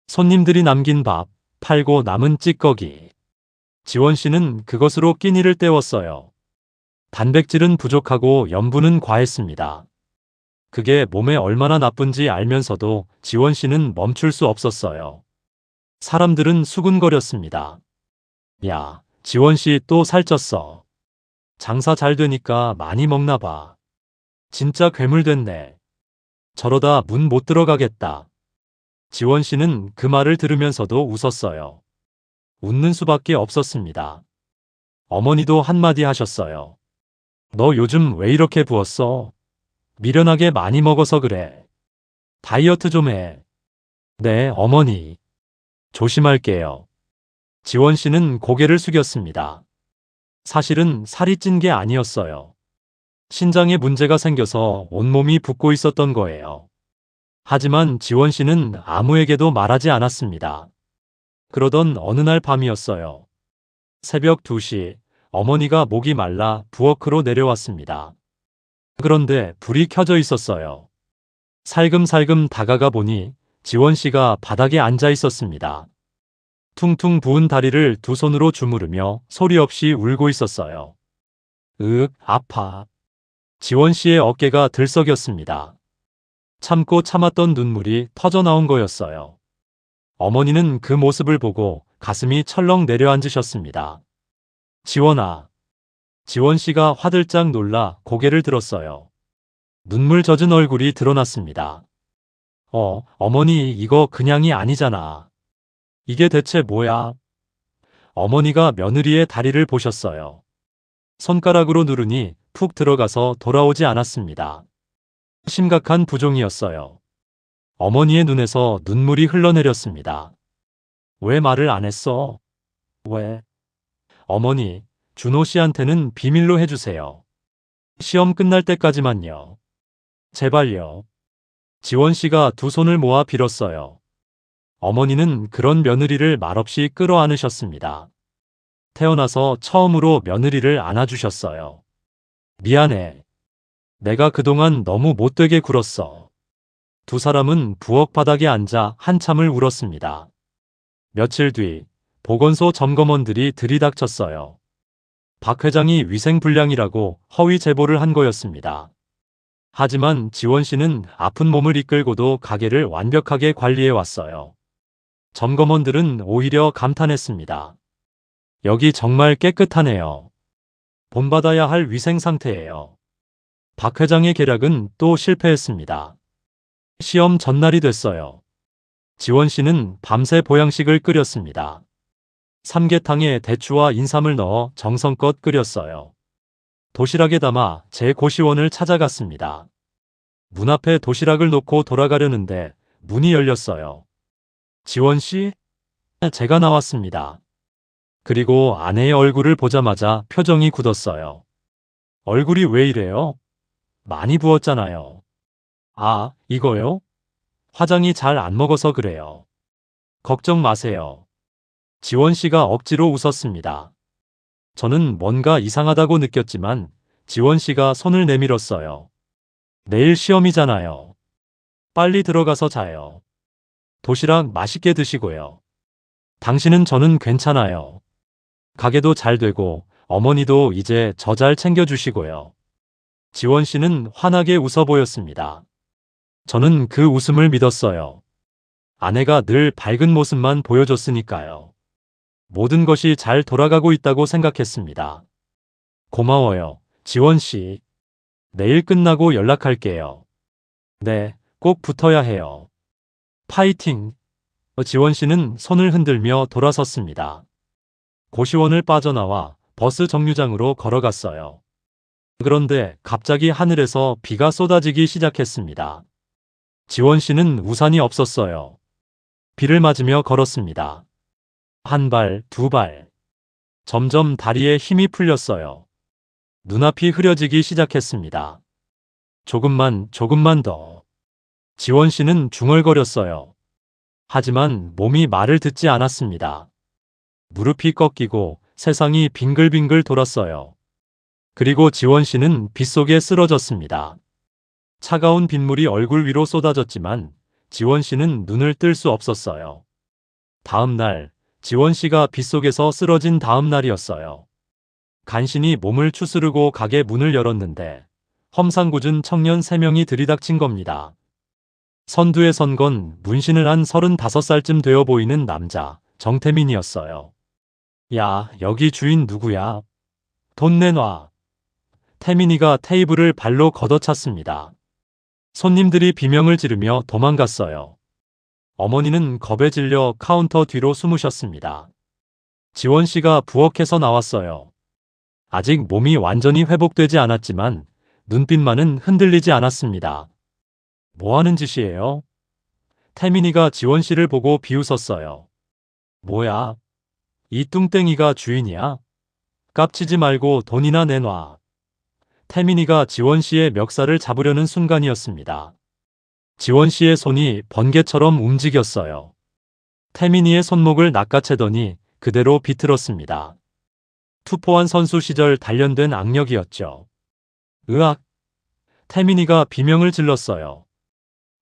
손님들이 남긴 밥, 팔고 남은 찌꺼기. 지원 씨는 그것으로 끼니를 때웠어요. 단백질은 부족하고 염분은 과했습니다. 그게 몸에 얼마나 나쁜지 알면서도 지원 씨는 멈출 수 없었어요. 사람들은 수군거렸습니다. 야, 지원 씨 또 살쪘어. 장사 잘 되니까 많이 먹나 봐. 진짜 괴물 됐네. 저러다 문 못 들어가겠다. 지원 씨는 그 말을 들으면서도 웃었어요. 웃는 수밖에 없었습니다. 어머니도 한마디 하셨어요. 너 요즘 왜 이렇게 부었어? 미련하게 많이 먹어서 그래. 다이어트 좀 해. 네, 어머니. 조심할게요. 지원 씨는 고개를 숙였습니다. 사실은 살이 찐 게 아니었어요. 신장에 문제가 생겨서 온몸이 붓고 있었던 거예요. 하지만 지원 씨는 아무에게도 말하지 않았습니다. 그러던 어느 날 밤이었어요. 새벽 2시, 어머니가 목이 말라 부엌으로 내려왔습니다. 그런데 불이 켜져 있었어요. 살금살금 다가가 보니 지원 씨가 바닥에 앉아 있었습니다. 퉁퉁 부은 다리를 두 손으로 주무르며 소리 없이 울고 있었어요. 아파. 지원 씨의 어깨가 들썩였습니다. 참고 참았던 눈물이 터져 나온 거였어요. 어머니는 그 모습을 보고 가슴이 철렁 내려앉으셨습니다. 지원아. 지원 씨가 화들짝 놀라 고개를 들었어요. 눈물 젖은 얼굴이 드러났습니다. 어머니 이거 그냥이 아니잖아. 이게 대체 뭐야? 어머니가 며느리의 다리를 보셨어요. 손가락으로 누르니 푹 들어가서 돌아오지 않았습니다. 심각한 부종이었어요. 어머니의 눈에서 눈물이 흘러내렸습니다. 왜 말을 안 했어? 왜? 어머니, 준호 씨한테는 비밀로 해주세요. 시험 끝날 때까지만요. 제발요. 지원 씨가 두 손을 모아 빌었어요. 어머니는 그런 며느리를 말없이 끌어안으셨습니다. 태어나서 처음으로 며느리를 안아주셨어요. 미안해. 내가 그동안 너무 못되게 굴었어. 두 사람은 부엌 바닥에 앉아 한참을 울었습니다. 며칠 뒤 보건소 점검원들이 들이닥쳤어요. 박 회장이 위생불량이라고 허위 제보를 한 거였습니다. 하지만 지원 씨는 아픈 몸을 이끌고도 가게를 완벽하게 관리해 왔어요. 점검원들은 오히려 감탄했습니다. 여기 정말 깨끗하네요. 본받아야 할 위생 상태예요. 박 회장의 계략은 또 실패했습니다. 시험 전날이 됐어요. 지원 씨는 밤새 보양식을 끓였습니다. 삼계탕에 대추와 인삼을 넣어 정성껏 끓였어요. 도시락에 담아 제 고시원을 찾아갔습니다. 문 앞에 도시락을 놓고 돌아가려는데 문이 열렸어요. 지원 씨? 제가 나왔습니다. 그리고 아내의 얼굴을 보자마자 표정이 굳었어요. 얼굴이 왜 이래요? 많이 부었잖아요. 아, 이거요? 화장이 잘 안 먹어서 그래요. 걱정 마세요. 지원 씨가 억지로 웃었습니다. 저는 뭔가 이상하다고 느꼈지만 지원 씨가 손을 내밀었어요. 내일 시험이잖아요. 빨리 들어가서 자요. 도시락 맛있게 드시고요. 당신은 저는 괜찮아요. 가게도 잘 되고 어머니도 이제 저 잘 챙겨주시고요. 지원 씨는 환하게 웃어 보였습니다. 저는 그 웃음을 믿었어요. 아내가 늘 밝은 모습만 보여줬으니까요. 모든 것이 잘 돌아가고 있다고 생각했습니다. 고마워요, 지원 씨. 내일 끝나고 연락할게요. 네, 꼭 붙어야 해요. 파이팅! 지원 씨는 손을 흔들며 돌아섰습니다. 고시원을 빠져나와 버스 정류장으로 걸어갔어요. 그런데 갑자기 하늘에서 비가 쏟아지기 시작했습니다. 지원 씨는 우산이 없었어요. 비를 맞으며 걸었습니다. 한 발, 두 발. 점점 다리에 힘이 풀렸어요. 눈앞이 흐려지기 시작했습니다. 조금만 더. 지원 씨는 중얼거렸어요. 하지만 몸이 말을 듣지 않았습니다. 무릎이 꺾이고 세상이 빙글빙글 돌았어요. 그리고 지원 씨는 빗속에 쓰러졌습니다. 차가운 빗물이 얼굴 위로 쏟아졌지만 지원 씨는 눈을 뜰 수 없었어요. 다음 날, 지원 씨가 빗속에서 쓰러진 다음 날이었어요. 간신히 몸을 추스르고 가게 문을 열었는데 험상궂은 청년 3명이 들이닥친 겁니다. 선두에 선 건 문신을 한 35살쯤 되어 보이는 남자, 정태민이었어요. 야, 여기 주인 누구야? 돈 내놔. 태민이가 테이블을 발로 걷어찼습니다. 손님들이 비명을 지르며 도망갔어요. 어머니는 겁에 질려 카운터 뒤로 숨으셨습니다. 지원 씨가 부엌에서 나왔어요. 아직 몸이 완전히 회복되지 않았지만 눈빛만은 흔들리지 않았습니다. 뭐 하는 짓이에요? 태민이가 지원 씨를 보고 비웃었어요. 뭐야? 이 뚱땡이가 주인이야? 깝치지 말고 돈이나 내놔. 태민이가 지원 씨의 멱살을 잡으려는 순간이었습니다. 지원 씨의 손이 번개처럼 움직였어요. 태민이의 손목을 낚아채더니 그대로 비틀었습니다. 투포한 선수 시절 단련된 악력이었죠. 으악! 태민이가 비명을 질렀어요.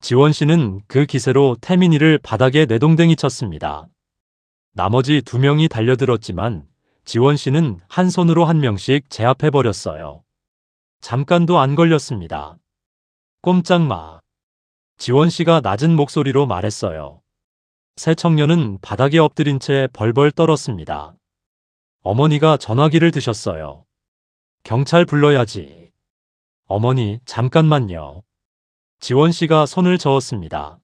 지원 씨는 그 기세로 태민이를 바닥에 내동댕이 쳤습니다. 나머지 2명이 달려들었지만 지원 씨는 한 손으로 한 명씩 제압해버렸어요. 잠깐도 안 걸렸습니다. 꼼짝 마. 지원 씨가 낮은 목소리로 말했어요. 새 청년은 바닥에 엎드린 채 벌벌 떨었습니다. 어머니가 전화기를 드셨어요. 경찰 불러야지. 어머니, 잠깐만요. 지원 씨가 손을 저었습니다.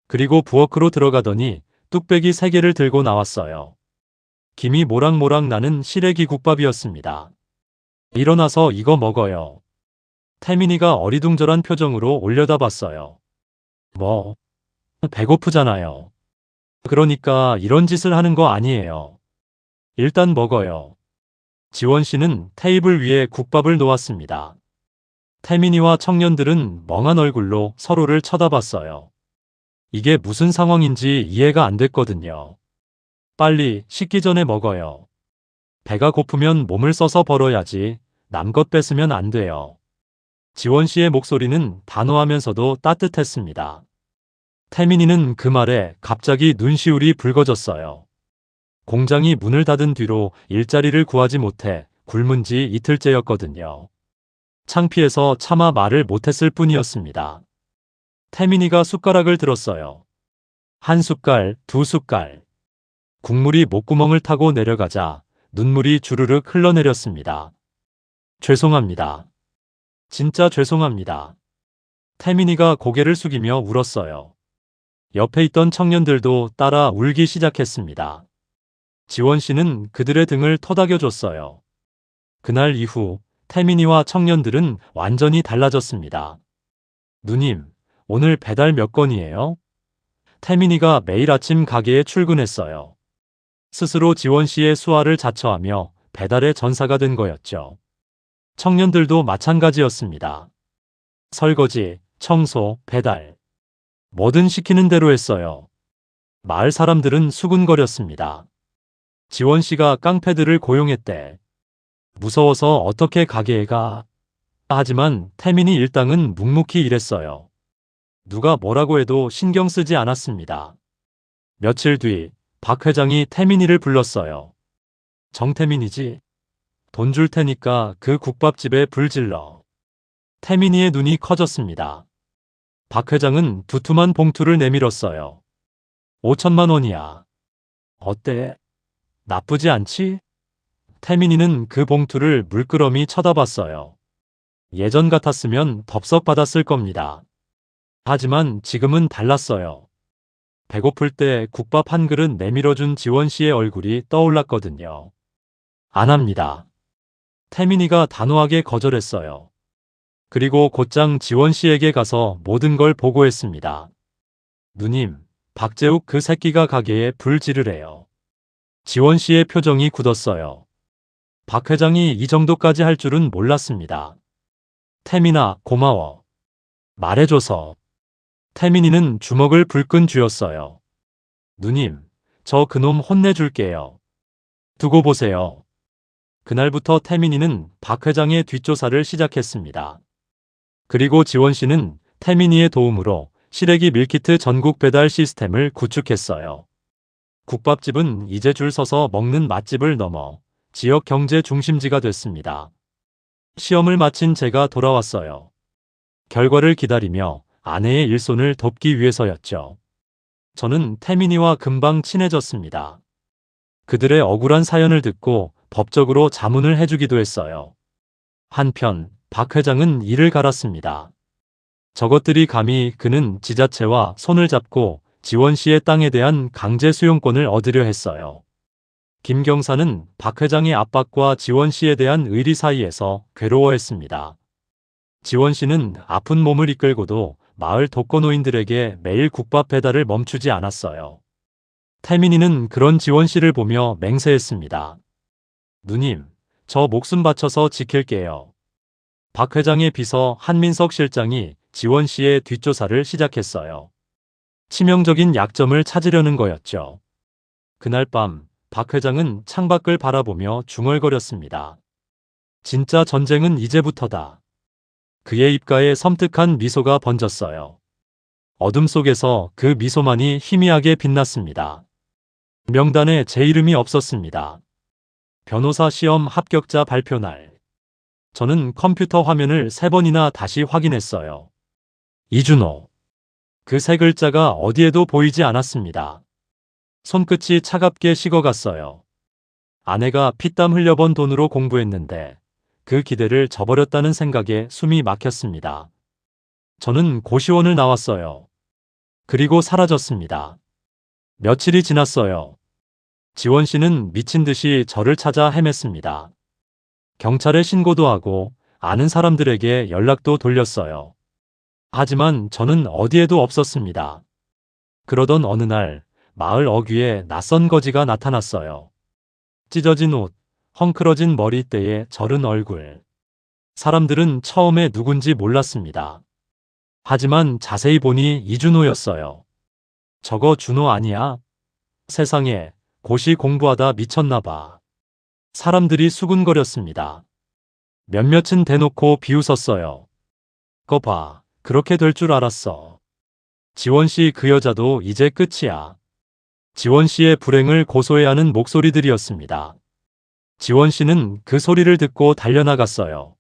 그리고 부엌으로 들어가더니 뚝배기 3개를 들고 나왔어요. 김이 모락모락 나는 시래기 국밥이었습니다. 일어나서 이거 먹어요. 태민이가 어리둥절한 표정으로 올려다봤어요. 뭐? 배고프잖아요. 그러니까 이런 짓을 하는 거 아니에요. 일단 먹어요. 지원 씨는 테이블 위에 국밥을 놓았습니다. 태민이와 청년들은 멍한 얼굴로 서로를 쳐다봤어요. 이게 무슨 상황인지 이해가 안 됐거든요. 빨리 식기 전에 먹어요. 배가 고프면 몸을 써서 벌어야지 남것 뺏으면 안 돼요. 지원 씨의 목소리는 단호하면서도 따뜻했습니다. 태민이는 그 말에 갑자기 눈시울이 붉어졌어요. 공장이 문을 닫은 뒤로 일자리를 구하지 못해 굶은 지 이틀째였거든요. 창피해서 차마 말을 못했을 뿐이었습니다. 태민이가 숟가락을 들었어요. 한 숟갈, 두 숟갈. 국물이 목구멍을 타고 내려가자 눈물이 주르륵 흘러내렸습니다. 죄송합니다. 진짜 죄송합니다. 태민이가 고개를 숙이며 울었어요. 옆에 있던 청년들도 따라 울기 시작했습니다. 지원 씨는 그들의 등을 토닥여줬어요. 그날 이후 태민이와 청년들은 완전히 달라졌습니다. 누님, 오늘 배달 몇 건이에요? 태민이가 매일 아침 가게에 출근했어요. 스스로 지원 씨의 수화를 자처하며 배달의 전사가 된 거였죠. 청년들도 마찬가지였습니다. 설거지, 청소, 배달. 뭐든 시키는 대로 했어요. 마을 사람들은 수군거렸습니다. 지원 씨가 깡패들을 고용했대. 무서워서 어떻게 가게에 가? 하지만 태민이 일당은 묵묵히 일했어요. 누가 뭐라고 해도 신경 쓰지 않았습니다. 며칠 뒤 박 회장이 태민이를 불렀어요. 정태민이지? 돈 줄 테니까 그 국밥집에 불 질러. 태민이의 눈이 커졌습니다. 박 회장은 두툼한 봉투를 내밀었어요. 5천만 원이야. 어때? 나쁘지 않지? 태민이는 그 봉투를 물끄러미 쳐다봤어요. 예전 같았으면 덥석 받았을 겁니다. 하지만 지금은 달랐어요. 배고플 때 국밥 한 그릇 내밀어준 지원 씨의 얼굴이 떠올랐거든요. 안 합니다. 태민이가 단호하게 거절했어요. 그리고 곧장 지원 씨에게 가서 모든 걸 보고했습니다. 누님, 박재욱 그 새끼가 가게에 불 지르래요. 지원 씨의 표정이 굳었어요. 박 회장이 이 정도까지 할 줄은 몰랐습니다. 태민아, 고마워. 말해줘서. 태민이는 주먹을 불끈 쥐었어요. 누님, 저 그놈 혼내줄게요. 두고 보세요. 그날부터 태민이는 박 회장의 뒷조사를 시작했습니다. 그리고 지원 씨는 태민이의 도움으로 시래기 밀키트 전국 배달 시스템을 구축했어요. 국밥집은 이제 줄 서서 먹는 맛집을 넘어 지역 경제 중심지가 됐습니다. 시험을 마친 제가 돌아왔어요. 결과를 기다리며 아내의 일손을 돕기 위해서였죠. 저는 태민이와 금방 친해졌습니다. 그들의 억울한 사연을 듣고 법적으로 자문을 해주기도 했어요. 한편 박 회장은 이를 갈았습니다. 저것들이 감히 그는 지자체와 손을 잡고 지원 씨의 땅에 대한 강제 수용권을 얻으려 했어요. 김 경사는 박 회장의 압박과 지원 씨에 대한 의리 사이에서 괴로워했습니다. 지원 씨는 아픈 몸을 이끌고도 마을 독거노인들에게 매일 국밥 배달을 멈추지 않았어요. 태민이는 그런 지원 씨를 보며 맹세했습니다. 누님, 저 목숨 바쳐서 지킬게요. 박 회장의 비서 한민석 실장이 지원 씨의 뒷조사를 시작했어요. 치명적인 약점을 찾으려는 거였죠. 그날 밤 박 회장은 창밖을 바라보며 중얼거렸습니다. 진짜 전쟁은 이제부터다. 그의 입가에 섬뜩한 미소가 번졌어요. 어둠 속에서 그 미소만이 희미하게 빛났습니다. 명단에 제 이름이 없었습니다. 변호사 시험 합격자 발표 날. 저는 컴퓨터 화면을 3번이나 다시 확인했어요. 이준호. 그 세 글자가 어디에도 보이지 않았습니다. 손끝이 차갑게 식어갔어요. 아내가 피땀 흘려번 돈으로 공부했는데 그 기대를 저버렸다는 생각에 숨이 막혔습니다. 저는 고시원을 나왔어요. 그리고 사라졌습니다. 며칠이 지났어요. 지원 씨는 미친 듯이 저를 찾아 헤맸습니다. 경찰에 신고도 하고 아는 사람들에게 연락도 돌렸어요. 하지만 저는 어디에도 없었습니다. 그러던 어느 날 마을 어귀에 낯선 거지가 나타났어요. 찢어진 옷, 헝클어진 머리대에 절은 얼굴. 사람들은 처음에 누군지 몰랐습니다. 하지만 자세히 보니 이준호였어요. 저거 준호 아니야? 세상에, 고시 공부하다 미쳤나 봐. 사람들이 수군거렸습니다. 몇몇은 대놓고 비웃었어요. 거 봐, 그렇게 될 줄 알았어. 지원 씨 그 여자도 이제 끝이야. 지원 씨의 불행을 고소해야 하는 목소리들이었습니다. 지원 씨는 그 소리를 듣고 달려나갔어요.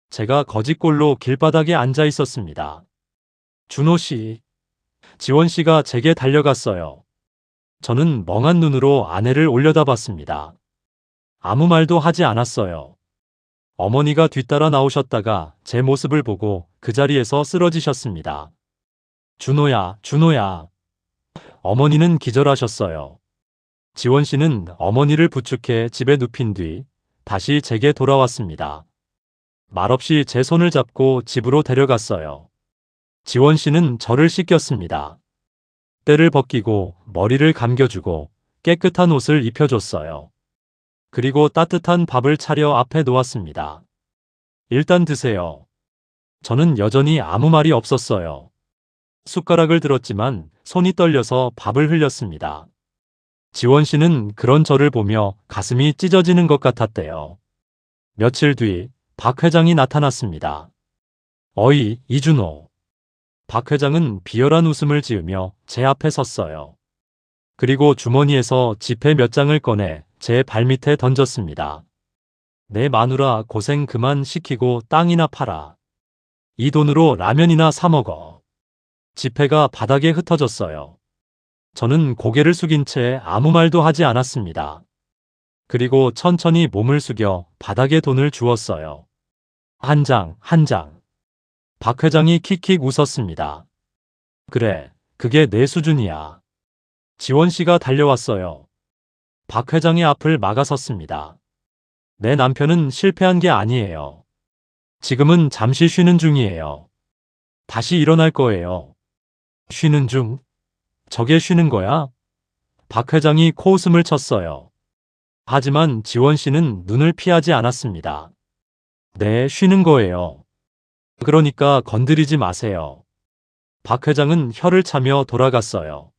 제가 거짓골로 길바닥에 앉아 있었습니다. 준호 씨. 지원 씨가 제게 달려갔어요. 저는 멍한 눈으로 아내를 올려다봤습니다. 아무 말도 하지 않았어요. 어머니가 뒤따라 나오셨다가 제 모습을 보고 그 자리에서 쓰러지셨습니다. 준호야, 준호야. 어머니는 기절하셨어요. 지원 씨는 어머니를 부축해 집에 눕힌 뒤 다시 제게 돌아왔습니다. 말없이 제 손을 잡고 집으로 데려갔어요. 지원 씨는 저를 씻겼습니다. 때를 벗기고 머리를 감겨주고 깨끗한 옷을 입혀줬어요. 그리고 따뜻한 밥을 차려 앞에 놓았습니다. 일단 드세요. 저는 여전히 아무 말이 없었어요. 숟가락을 들었지만 손이 떨려서 밥을 흘렸습니다. 지원 씨는 그런 저를 보며 가슴이 찢어지는 것 같았대요. 며칠 뒤 박 회장이 나타났습니다. 어이, 이준호. 박 회장은 비열한 웃음을 지으며 제 앞에 섰어요. 그리고 주머니에서 지폐 몇 장을 꺼내 제 발밑에 던졌습니다. 내 마누라 고생 그만 시키고 땅이나 팔아. 이 돈으로 라면이나 사 먹어. 지폐가 바닥에 흩어졌어요. 저는 고개를 숙인 채 아무 말도 하지 않았습니다. 그리고 천천히 몸을 숙여 바닥에 돈을 주었어요. 한 장, 한 장. 박 회장이 킥킥 웃었습니다. 그래, 그게 내 수준이야. 지원 씨가 달려왔어요. 박 회장의 앞을 막아섰습니다. 내 남편은 실패한 게 아니에요. 지금은 잠시 쉬는 중이에요. 다시 일어날 거예요. 쉬는 중? 저게 쉬는 거야? 박 회장이 코웃음을 쳤어요. 하지만 지원 씨는 눈을 피하지 않았습니다. 네, 쉬는 거예요. 그러니까 건드리지 마세요. 박 회장은 혀를 차며 돌아갔어요.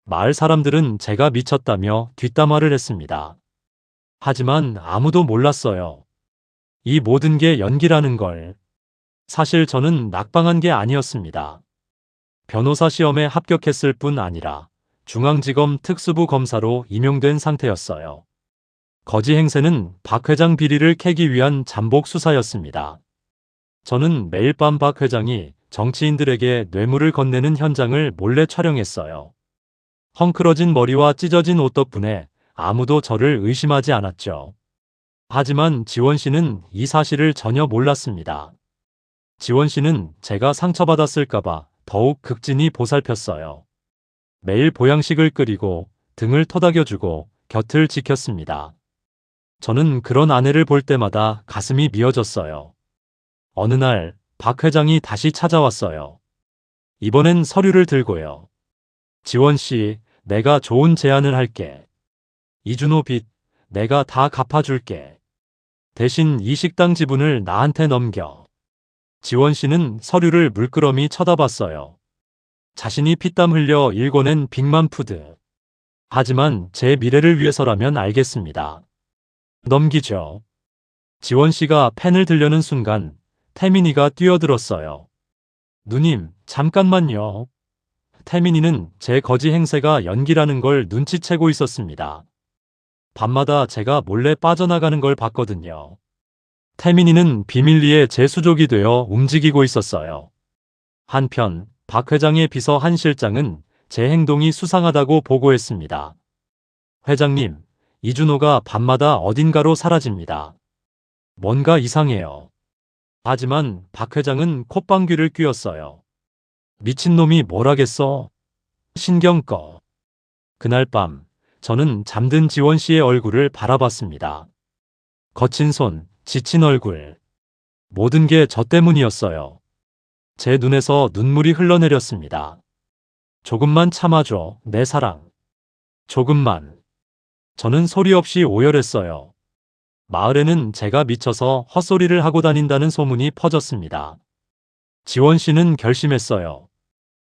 마을 사람들은 제가 미쳤다며 뒷담화를 했습니다. 하지만 아무도 몰랐어요. 이 모든 게 연기라는 걸. 사실 저는 낙방한 게 아니었습니다. 변호사 시험에 합격했을 뿐 아니라 중앙지검 특수부 검사로 임용된 상태였어요. 거지 행세는 박 회장 비리를 캐기 위한 잠복 수사였습니다. 저는 매일 밤 박 회장이 정치인들에게 뇌물을 건네는 현장을 몰래 촬영했어요. 헝클어진 머리와 찢어진 옷 덕분에 아무도 저를 의심하지 않았죠. 하지만 지원 씨는 이 사실을 전혀 몰랐습니다. 지원 씨는 제가 상처받았을까봐 더욱 극진히 보살폈어요. 매일 보양식을 끓이고 등을 토닥여주고 곁을 지켰습니다. 저는 그런 아내를 볼 때마다 가슴이 미어졌어요. 어느 날 박 회장이 다시 찾아왔어요. 이번엔 서류를 들고요. 지원 씨, 내가 좋은 제안을 할게. 이준호 빚 내가 다 갚아줄게. 대신 이 식당 지분을 나한테 넘겨. 지원 씨는 서류를 물끄러미 쳐다봤어요. 자신이 피땀 흘려 일궈낸 빅맘푸드. 하지만 제 미래를 위해서라면 알겠습니다. 넘기죠. 지원 씨가 펜을 들려는 순간 태민이가 뛰어들었어요. 누님, 잠깐만요. 태민이는 제 거지 행세가 연기라는 걸 눈치채고 있었습니다. 밤마다 제가 몰래 빠져나가는 걸 봤거든요. 태민이는 비밀리에 제 수족이 되어 움직이고 있었어요. 한편 박 회장의 비서 한 실장은 제 행동이 수상하다고 보고했습니다. 회장님, 이준호가 밤마다 어딘가로 사라집니다. 뭔가 이상해요. 하지만 박 회장은 콧방귀를 뀌었어요. 미친놈이 뭘 하겠어? 신경 꺼. 그날 밤 저는 잠든 지원 씨의 얼굴을 바라봤습니다. 거친 손, 지친 얼굴. 모든 게 저 때문이었어요. 제 눈에서 눈물이 흘러내렸습니다. 조금만 참아줘, 내 사랑. 조금만. 저는 소리 없이 오열했어요. 마을에는 제가 미쳐서 헛소리를 하고 다닌다는 소문이 퍼졌습니다. 지원 씨는 결심했어요.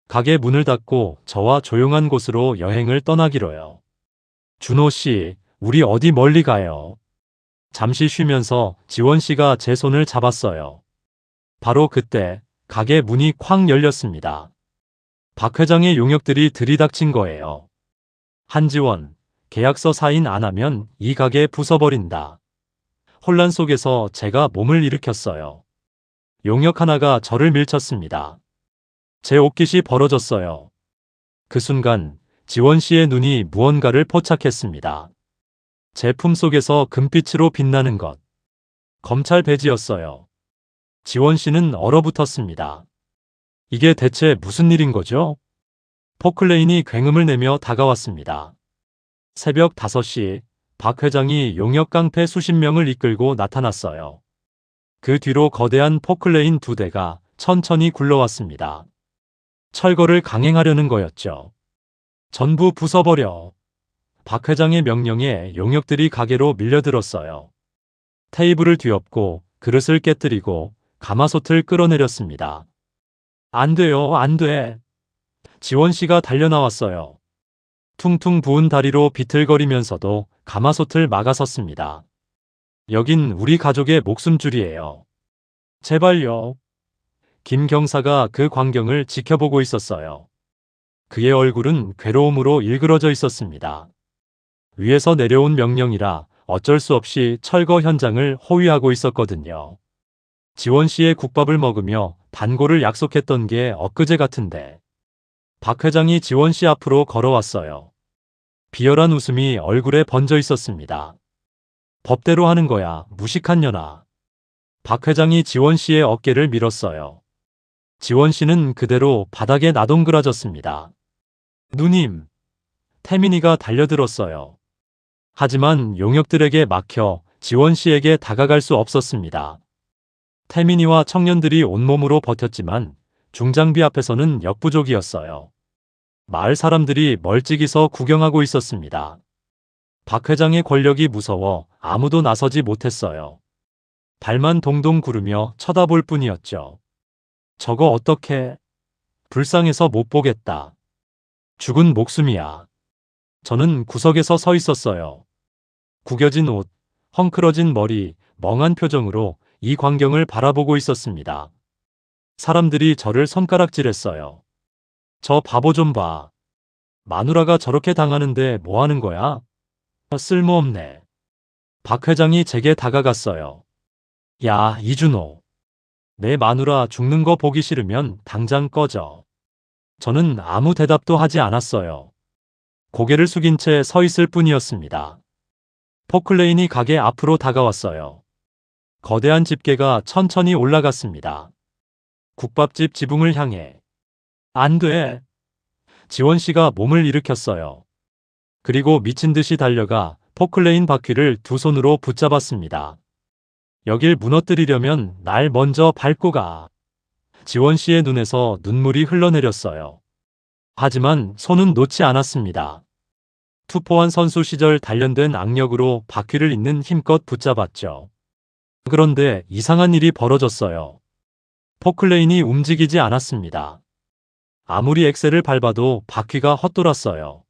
가게 문을 닫고 저와 조용한 곳으로 여행을 떠나기로요. 준호 씨, 우리 어디 멀리 가요? 잠시 쉬면서 지원 씨가 제 손을 잡았어요. 바로 그때 가게 문이 쾅 열렸습니다. 박 회장의 용역들이 들이닥친 거예요. 한지원, 계약서 사인 안 하면 이 가게 부숴버린다. 혼란 속에서 제가 몸을 일으켰어요. 용역 하나가 저를 밀쳤습니다. 제 옷깃이 벌어졌어요. 그 순간 지원 씨의 눈이 무언가를 포착했습니다. 제 품속에서 금빛으로 빛나는 것. 검찰 배지였어요. 지원 씨는 얼어붙었습니다. 이게 대체 무슨 일인 거죠? 포클레인이 굉음을 내며 다가왔습니다. 새벽 5시 박 회장이 용역 깡패 수십 명을 이끌고 나타났어요. 그 뒤로 거대한 포클레인 2대가 천천히 굴러왔습니다. 철거를 강행하려는 거였죠. 전부 부숴버려. 박 회장의 명령에 용역들이 가게로 밀려들었어요. 테이블을 뒤엎고 그릇을 깨뜨리고 가마솥을 끌어내렸습니다. 안 돼요, 안 돼. 지원 씨가 달려나왔어요. 퉁퉁 부은 다리로 비틀거리면서도 가마솥을 막아섰습니다. 여긴 우리 가족의 목숨줄이에요. 제발요. 김 경사가 그 광경을 지켜보고 있었어요. 그의 얼굴은 괴로움으로 일그러져 있었습니다. 위에서 내려온 명령이라 어쩔 수 없이 철거 현장을 호위하고 있었거든요. 지원 씨의 국밥을 먹으며 단골을 약속했던 게 엊그제 같은데. 박 회장이 지원 씨 앞으로 걸어왔어요. 비열한 웃음이 얼굴에 번져 있었습니다. 법대로 하는 거야, 무식한 년아. 박 회장이 지원 씨의 어깨를 밀었어요. 지원 씨는 그대로 바닥에 나동그라졌습니다. 누님. 태민이가 달려들었어요. 하지만 용역들에게 막혀 지원 씨에게 다가갈 수 없었습니다. 태민이와 청년들이 온몸으로 버텼지만 중장비 앞에서는 역부족이었어요. 마을 사람들이 멀찍이서 구경하고 있었습니다. 박 회장의 권력이 무서워 아무도 나서지 못했어요. 발만 동동 구르며 쳐다볼 뿐이었죠. 저거 어떡해? 불쌍해서 못 보겠다. 죽은 목숨이야. 저는 구석에서 서 있었어요. 구겨진 옷, 헝클어진 머리, 멍한 표정으로 이 광경을 바라보고 있었습니다. 사람들이 저를 손가락질했어요. 저 바보 좀 봐. 마누라가 저렇게 당하는데 뭐 하는 거야? 쓸모없네. 박 회장이 제게 다가갔어요. 야, 이준호. 내 마누라 죽는 거 보기 싫으면 당장 꺼져. 저는 아무 대답도 하지 않았어요. 고개를 숙인 채 서 있을 뿐이었습니다. 포클레인이 가게 앞으로 다가왔어요. 거대한 집게가 천천히 올라갔습니다. 국밥집 지붕을 향해. 안 돼. 지원 씨가 몸을 일으켰어요. 그리고 미친 듯이 달려가 포클레인 바퀴를 두 손으로 붙잡았습니다. 여길 무너뜨리려면 날 먼저 밟고 가. 지원 씨의 눈에서 눈물이 흘러내렸어요. 하지만 손은 놓지 않았습니다. 투포한 선수 시절 단련된 악력으로 바퀴를 잇는 힘껏 붙잡았죠. 그런데 이상한 일이 벌어졌어요. 포클레인이 움직이지 않았습니다. 아무리 엑셀을 밟아도 바퀴가 헛돌았어요.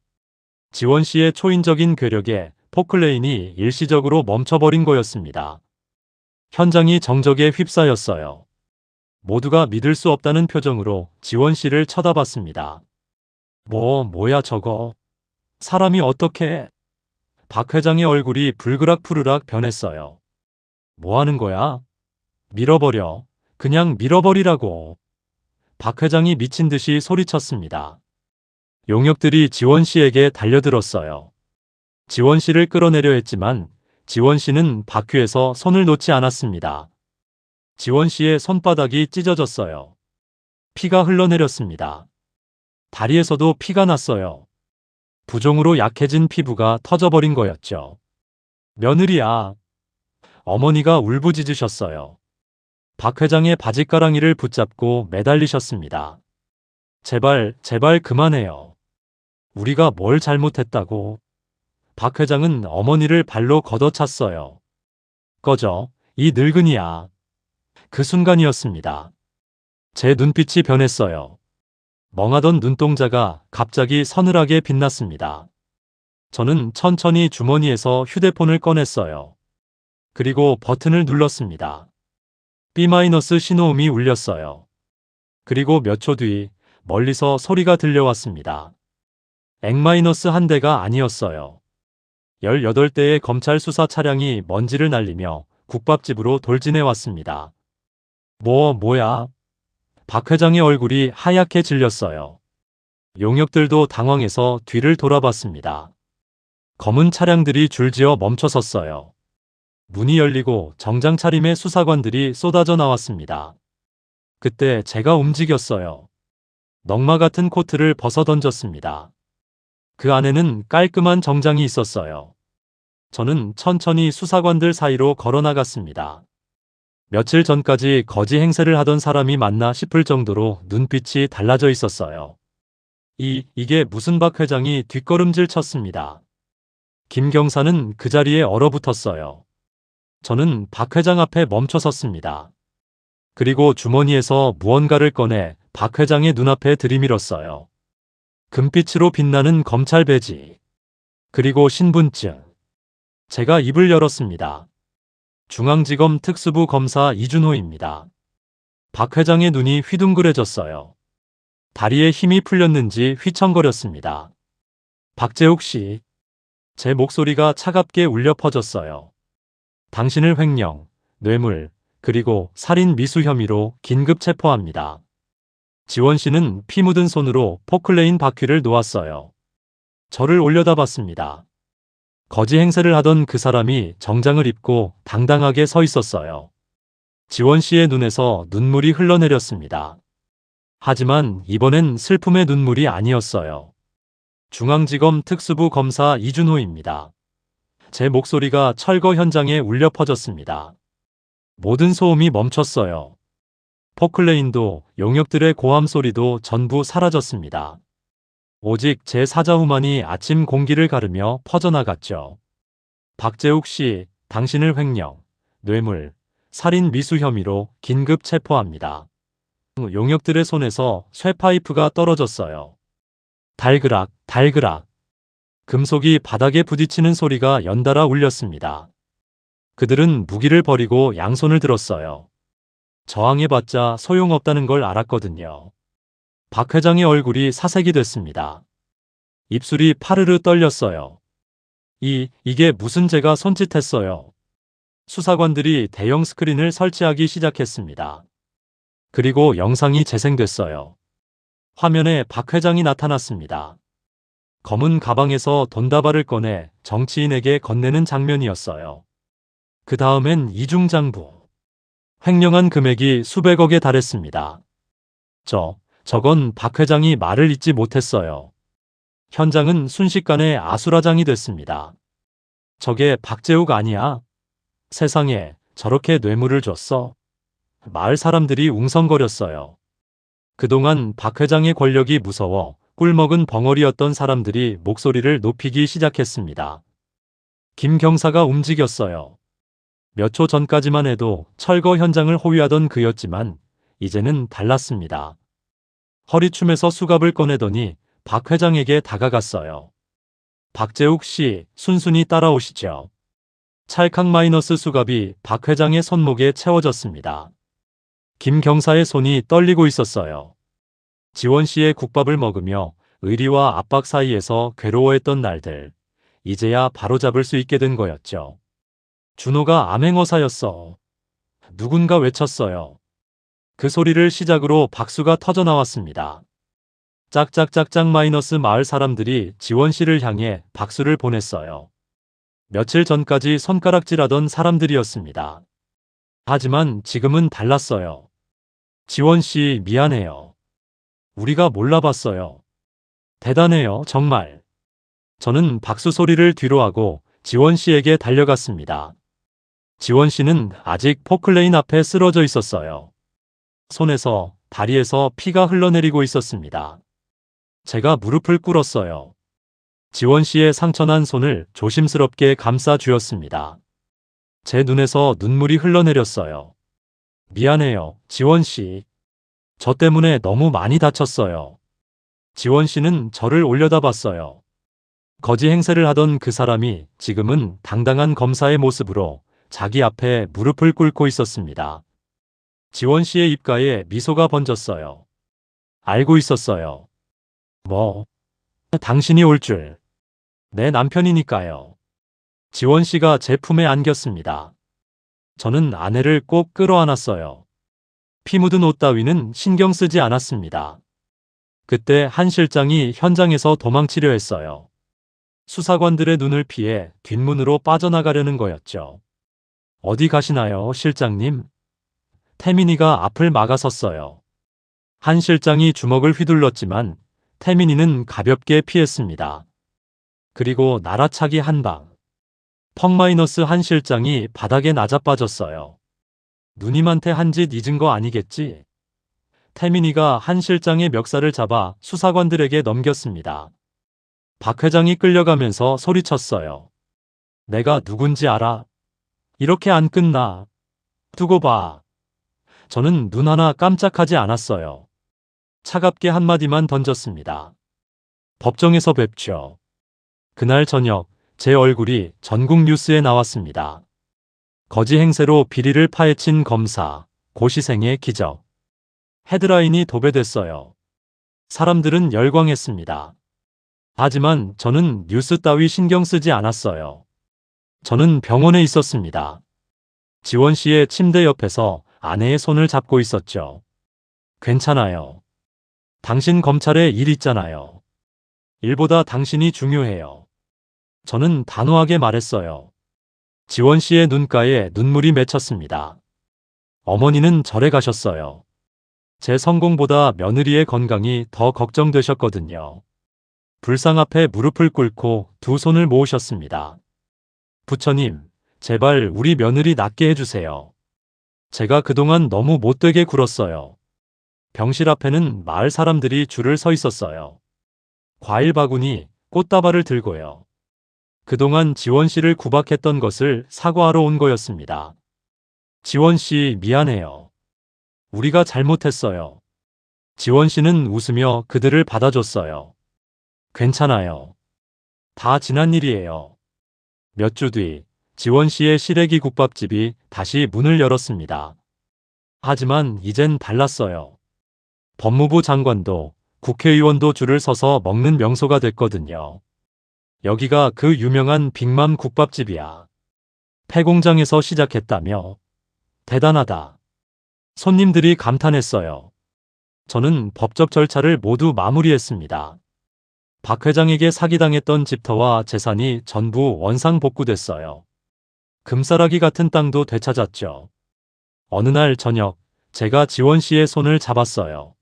지원 씨의 초인적인 괴력에 포클레인이 일시적으로 멈춰버린 거였습니다. 현장이 정적에 휩싸였어요. 모두가 믿을 수 없다는 표정으로 지원 씨를 쳐다봤습니다. 뭐야 저거. 사람이 어떻게. 박 회장의 얼굴이 불그락푸르락 변했어요. 뭐 하는 거야? 밀어버려. 그냥 밀어버리라고. 박 회장이 미친 듯이 소리쳤습니다. 용역들이 지원 씨에게 달려들었어요. 지원 씨를 끌어내려 했지만 지원 씨는 바퀴에서 손을 놓지 않았습니다. 지원 씨의 손바닥이 찢어졌어요. 피가 흘러내렸습니다. 다리에서도 피가 났어요. 부종으로 약해진 피부가 터져버린 거였죠. 며느리야. 어머니가 울부짖으셨어요. 박 회장의 바짓가랑이를 붙잡고 매달리셨습니다. 제발 그만해요. 우리가 뭘 잘못했다고. 박 회장은 어머니를 발로 걷어찼어요. 꺼져, 이 늙은이야. 그 순간이었습니다. 제 눈빛이 변했어요. 멍하던 눈동자가 갑자기 서늘하게 빛났습니다. 저는 천천히 주머니에서 휴대폰을 꺼냈어요. 그리고 버튼을 눌렀습니다. B- 신호음이 울렸어요. 그리고 몇 초 뒤 멀리서 소리가 들려왔습니다. N-1대가 아니었어요. 18대의 검찰 수사 차량이 먼지를 날리며 국밥집으로 돌진해 왔습니다. 뭐야? 박 회장의 얼굴이 하얗게 질렸어요. 용역들도 당황해서 뒤를 돌아봤습니다. 검은 차량들이 줄지어 멈춰섰어요. 문이 열리고 정장 차림의 수사관들이 쏟아져 나왔습니다. 그때 제가 움직였어요. 넝마 같은 코트를 벗어 던졌습니다. 그 안에는 깔끔한 정장이 있었어요. 저는 천천히 수사관들 사이로 걸어 나갔습니다. 며칠 전까지 거지 행세를 하던 사람이 맞나 싶을 정도로 눈빛이 달라져 있었어요. 이게 무슨 박 회장이 뒷걸음질 쳤습니다. 김 경사는 그 자리에 얼어붙었어요. 저는 박 회장 앞에 멈춰 섰습니다. 그리고 주머니에서 무언가를 꺼내 박 회장의 눈앞에 들이밀었어요. 금빛으로 빛나는 검찰 배지. 그리고 신분증. 제가 입을 열었습니다. 중앙지검 특수부 검사 이준호입니다. 박 회장의 눈이 휘둥그레졌어요. 다리에 힘이 풀렸는지 휘청거렸습니다. 박재욱 씨. 제 목소리가 차갑게 울려 퍼졌어요. 당신을 횡령, 뇌물, 그리고 살인 미수 혐의로 긴급 체포합니다. 지원 씨는 피 묻은 손으로 포클레인 바퀴를 놓았어요. 저를 올려다봤습니다. 거지 행세를 하던 그 사람이 정장을 입고 당당하게 서 있었어요. 지원 씨의 눈에서 눈물이 흘러내렸습니다. 하지만 이번엔 슬픔의 눈물이 아니었어요. 중앙지검 특수부 검사 이준호입니다. 제 목소리가 철거 현장에 울려 퍼졌습니다. 모든 소음이 멈췄어요. 포클레인도 용역들의 고함 소리도 전부 사라졌습니다. 오직 제 사자후만이 아침 공기를 가르며 퍼져나갔죠. 박재욱 씨, 당신을 횡령, 뇌물, 살인 미수 혐의로 긴급 체포합니다. 용역들의 손에서 쇠파이프가 떨어졌어요. 달그락, 달그락. 금속이 바닥에 부딪히는 소리가 연달아 울렸습니다. 그들은 무기를 버리고 양손을 들었어요. 저항해봤자 소용없다는 걸 알았거든요. 박 회장의 얼굴이 사색이 됐습니다. 입술이 파르르 떨렸어요. 이게 무슨 제가 손짓했어요. 수사관들이 대형 스크린을 설치하기 시작했습니다. 그리고 영상이 재생됐어요. 화면에 박 회장이 나타났습니다. 검은 가방에서 돈다발을 꺼내 정치인에게 건네는 장면이었어요. 그 다음엔 이중장부. 횡령한 금액이 수백억에 달했습니다. 저건 박 회장이 말을 잇지 못했어요. 현장은 순식간에 아수라장이 됐습니다. 저게 박재욱 아니야? 세상에 저렇게 뇌물을 줬어? 마을 사람들이 웅성거렸어요. 그동안 박 회장의 권력이 무서워 꿀먹은 벙어리였던 사람들이 목소리를 높이기 시작했습니다. 김 경사가 움직였어요. 몇 초 전까지만 해도 철거 현장을 호위하던 그였지만 이제는 달랐습니다. 허리춤에서 수갑을 꺼내더니 박 회장에게 다가갔어요. 박재욱 씨, 순순히 따라오시죠. 찰칵 마이너스 수갑이 박 회장의 손목에 채워졌습니다. 김 경사의 손이 떨리고 있었어요. 지원 씨의 국밥을 먹으며 의리와 압박 사이에서 괴로워했던 날들, 이제야 바로잡을 수 있게 된 거였죠. 준호가 암행어사였어. 누군가 외쳤어요. 그 소리를 시작으로 박수가 터져 나왔습니다. 짝짝짝짝 마이너스 마을 사람들이 지원 씨를 향해 박수를 보냈어요. 며칠 전까지 손가락질하던 사람들이었습니다. 하지만 지금은 달랐어요. 지원 씨 미안해요. 우리가 몰라봤어요. 대단해요, 정말. 저는 박수 소리를 뒤로하고 지원 씨에게 달려갔습니다. 지원 씨는 아직 포클레인 앞에 쓰러져 있었어요. 손에서, 다리에서 피가 흘러내리고 있었습니다. 제가 무릎을 꿇었어요. 지원 씨의 상처난 손을 조심스럽게 감싸 쥐었습니다. 제 눈에서 눈물이 흘러내렸어요. 미안해요, 지원 씨. 저 때문에 너무 많이 다쳤어요. 지원 씨는 저를 올려다봤어요. 거지 행세를 하던 그 사람이 지금은 당당한 검사의 모습으로 자기 앞에 무릎을 꿇고 있었습니다. 지원 씨의 입가에 미소가 번졌어요. 알고 있었어요. 당신이 올 줄. 내 남편이니까요. 지원 씨가 제 품에 안겼습니다. 저는 아내를 꼭 끌어안았어요. 피 묻은 옷 따위는 신경 쓰지 않았습니다. 그때 한 실장이 현장에서 도망치려 했어요. 수사관들의 눈을 피해 뒷문으로 빠져나가려는 거였죠. 어디 가시나요, 실장님? 태민이가 앞을 막아섰어요. 한 실장이 주먹을 휘둘렀지만 태민이는 가볍게 피했습니다. 그리고 날아차기 한 방. 펑마이너스 한 실장이 바닥에 나자빠졌어요. 누님한테 한 짓 잊은 거 아니겠지? 태민이가 한 실장의 멱살을 잡아 수사관들에게 넘겼습니다. 박 회장이 끌려가면서 소리쳤어요. 내가 누군지 알아? 이렇게 안 끝나. 두고 봐. 저는 눈 하나 깜짝하지 않았어요. 차갑게 한마디만 던졌습니다. 법정에서 뵙죠. 그날 저녁 제 얼굴이 전국 뉴스에 나왔습니다. 거지 행세로 비리를 파헤친 검사, 고시생의 기적. 헤드라인이 도배됐어요. 사람들은 열광했습니다. 하지만 저는 뉴스 따위 신경 쓰지 않았어요. 저는 병원에 있었습니다. 지원 씨의 침대 옆에서 아내의 손을 잡고 있었죠. 괜찮아요. 당신 검찰에 일 있잖아요. 일보다 당신이 중요해요. 저는 단호하게 말했어요. 지원 씨의 눈가에 눈물이 맺혔습니다. 어머니는 절에 가셨어요. 제 성공보다 며느리의 건강이 더 걱정되셨거든요. 불상 앞에 무릎을 꿇고 두 손을 모으셨습니다. 부처님, 제발 우리 며느리 낫게 해주세요. 제가 그동안 너무 못되게 굴었어요. 병실 앞에는 마을 사람들이 줄을 서 있었어요. 과일 바구니, 꽃다발을 들고요. 그동안 지원 씨를 구박했던 것을 사과하러 온 거였습니다. 지원 씨, 미안해요. 우리가 잘못했어요. 지원 씨는 웃으며 그들을 받아줬어요. 괜찮아요. 다 지난 일이에요. 몇 주 뒤, 지원 씨의 시래기 국밥집이 다시 문을 열었습니다. 하지만 이젠 달랐어요. 법무부 장관도 국회의원도 줄을 서서 먹는 명소가 됐거든요. 여기가 그 유명한 빅맘 국밥집이야. 폐공장에서 시작했다며. 대단하다. 손님들이 감탄했어요. 저는 법적 절차를 모두 마무리했습니다. 박 회장에게 사기당했던 집터와 재산이 전부 원상복구됐어요. 금싸라기 같은 땅도 되찾았죠. 어느 날 저녁, 제가 지원 씨의 손을 잡았어요.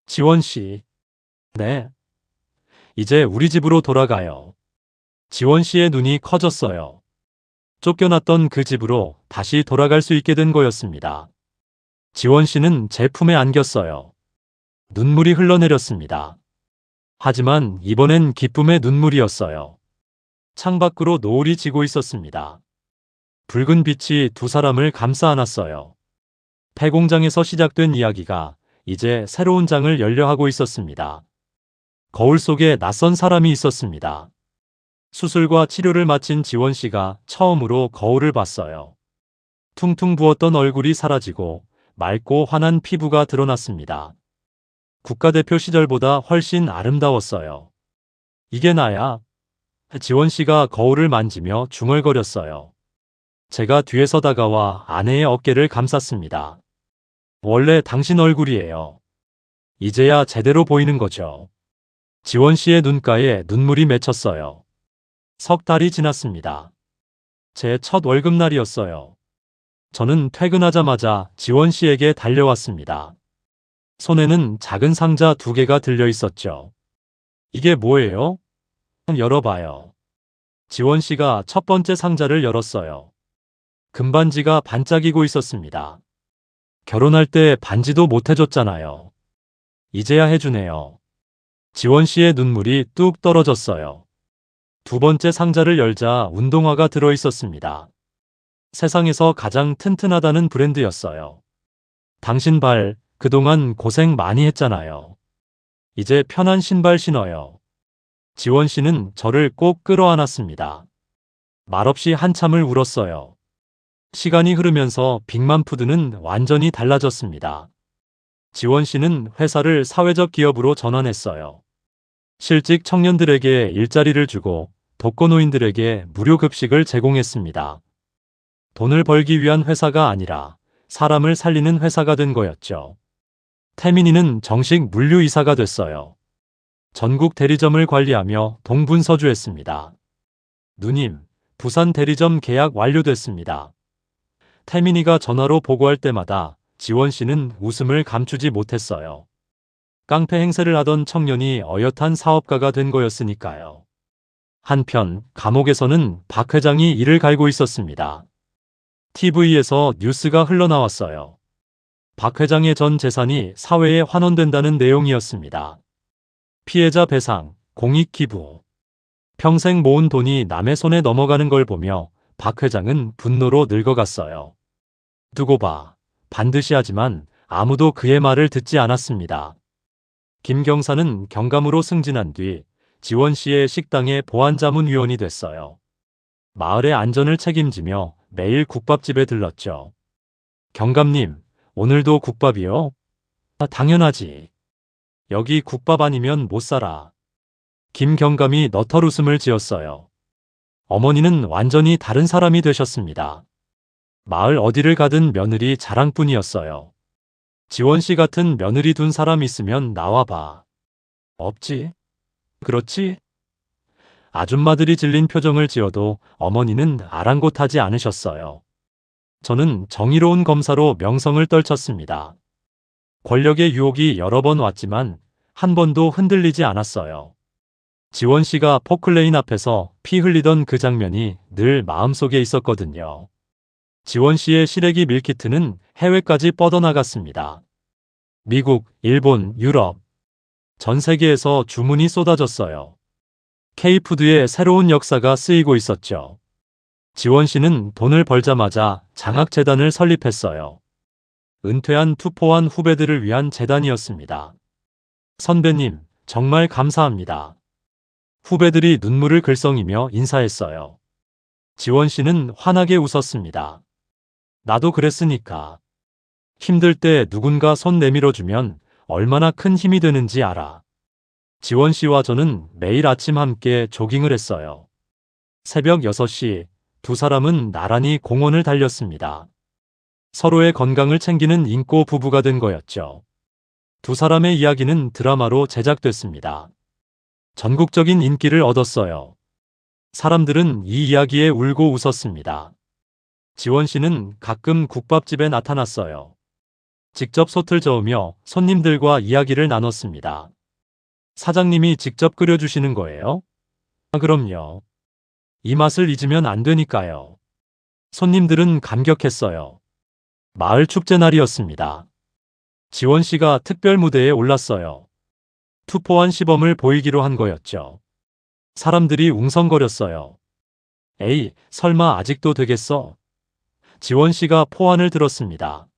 지원 씨. 네. 이제 우리 집으로 돌아가요. 지원 씨의 눈이 커졌어요. 쫓겨났던 그 집으로 다시 돌아갈 수 있게 된 거였습니다. 지원 씨는 제 품에 안겼어요. 눈물이 흘러내렸습니다. 하지만 이번엔 기쁨의 눈물이었어요. 창밖으로 노을이 지고 있었습니다. 붉은 빛이 두 사람을 감싸 안았어요. 폐공장에서 시작된 이야기가 이제 새로운 장을 열려 하고 있었습니다. 거울 속에 낯선 사람이 있었습니다. 수술과 치료를 마친 지원 씨가 처음으로 거울을 봤어요. 퉁퉁 부었던 얼굴이 사라지고 맑고 환한 피부가 드러났습니다. 국가대표 시절보다 훨씬 아름다웠어요. 이게 나야. 지원 씨가 거울을 만지며 중얼거렸어요. 제가 뒤에서 다가와 아내의 어깨를 감쌌습니다. 원래 당신 얼굴이에요. 이제야 제대로 보이는 거죠. 지원 씨의 눈가에 눈물이 맺혔어요. 석 달이 지났습니다. 제 첫 월급날이었어요. 저는 퇴근하자마자 지원 씨에게 달려왔습니다. 손에는 작은 상자 2개가 들려 있었죠. 이게 뭐예요? 열어봐요. 지원 씨가 첫 번째 상자를 열었어요. 금반지가 반짝이고 있었습니다. 결혼할 때 반지도 못 해줬잖아요. 이제야 해주네요. 지원 씨의 눈물이 뚝 떨어졌어요. 두 번째 상자를 열자 운동화가 들어 있었습니다. 세상에서 가장 튼튼하다는 브랜드였어요. 당신 발, 그동안 고생 많이 했잖아요. 이제 편한 신발 신어요. 지원 씨는 저를 꼭 끌어안았습니다. 말없이 한참을 울었어요. 시간이 흐르면서 빅맘푸드는 완전히 달라졌습니다. 지원 씨는 회사를 사회적 기업으로 전환했어요. 실직 청년들에게 일자리를 주고 독거노인들에게 무료 급식을 제공했습니다. 돈을 벌기 위한 회사가 아니라 사람을 살리는 회사가 된 거였죠. 태민이는 정식 물류이사가 됐어요. 전국 대리점을 관리하며 동분서주했습니다. 누님, 부산 대리점 계약 완료됐습니다. 태민이가 전화로 보고할 때마다 지원 씨는 웃음을 감추지 못했어요. 깡패 행세를 하던 청년이 어엿한 사업가가 된 거였으니까요. 한편 감옥에서는 박 회장이 이를 갈고 있었습니다. TV에서 뉴스가 흘러나왔어요. 박 회장의 전 재산이 사회에 환원된다는 내용이었습니다. 피해자 배상, 공익기부. 평생 모은 돈이 남의 손에 넘어가는 걸 보며 박 회장은 분노로 늙어갔어요. 두고 봐. 반드시 하지만 아무도 그의 말을 듣지 않았습니다. 김 경사는 경감으로 승진한 뒤 지원 씨의 식당의 보안자문위원이 됐어요. 마을의 안전을 책임지며 매일 국밥집에 들렀죠. 경감님, 오늘도 국밥이요? 당연하지. 여기 국밥 아니면 못 살아. 김 경감이 너털 웃음을 지었어요. 어머니는 완전히 다른 사람이 되셨습니다. 마을 어디를 가든 며느리 자랑뿐이었어요. 지원 씨 같은 며느리 둔 사람 있으면 나와봐. 없지? 그렇지? 아줌마들이 질린 표정을 지어도 어머니는 아랑곳하지 않으셨어요. 저는 정의로운 검사로 명성을 떨쳤습니다. 권력의 유혹이 여러 번 왔지만 한 번도 흔들리지 않았어요. 지원 씨가 포클레인 앞에서 피 흘리던 그 장면이 늘 마음속에 있었거든요. 지원 씨의 시래기 밀키트는 해외까지 뻗어나갔습니다. 미국, 일본, 유럽. 전 세계에서 주문이 쏟아졌어요. K푸드의 새로운 역사가 쓰이고 있었죠. 지원 씨는 돈을 벌자마자 장학재단을 설립했어요. 은퇴한 투포한 후배들을 위한 재단이었습니다. 선배님, 정말 감사합니다. 후배들이 눈물을 글썽이며 인사했어요. 지원 씨는 환하게 웃었습니다. 나도 그랬으니까. 힘들 때 누군가 손 내밀어주면 얼마나 큰 힘이 되는지 알아. 지원 씨와 저는 매일 아침 함께 조깅을 했어요. 새벽 6시 두 사람은 나란히 공원을 달렸습니다. 서로의 건강을 챙기는 인꼬 부부가 된 거였죠. 두 사람의 이야기는 드라마로 제작됐습니다. 전국적인 인기를 얻었어요. 사람들은 이 이야기에 울고 웃었습니다. 지원 씨는 가끔 국밥집에 나타났어요. 직접 솥을 저으며 손님들과 이야기를 나눴습니다. 사장님이 직접 끓여주시는 거예요? 그럼요. 이 맛을 잊으면 안 되니까요. 손님들은 감격했어요. 마을 축제 날이었습니다. 지원 씨가 특별 무대에 올랐어요. 투포한 시범을 보이기로 한 거였죠. 사람들이 웅성거렸어요. 에이, 설마 아직도 되겠어? 지원 씨가 포환을 들었습니다.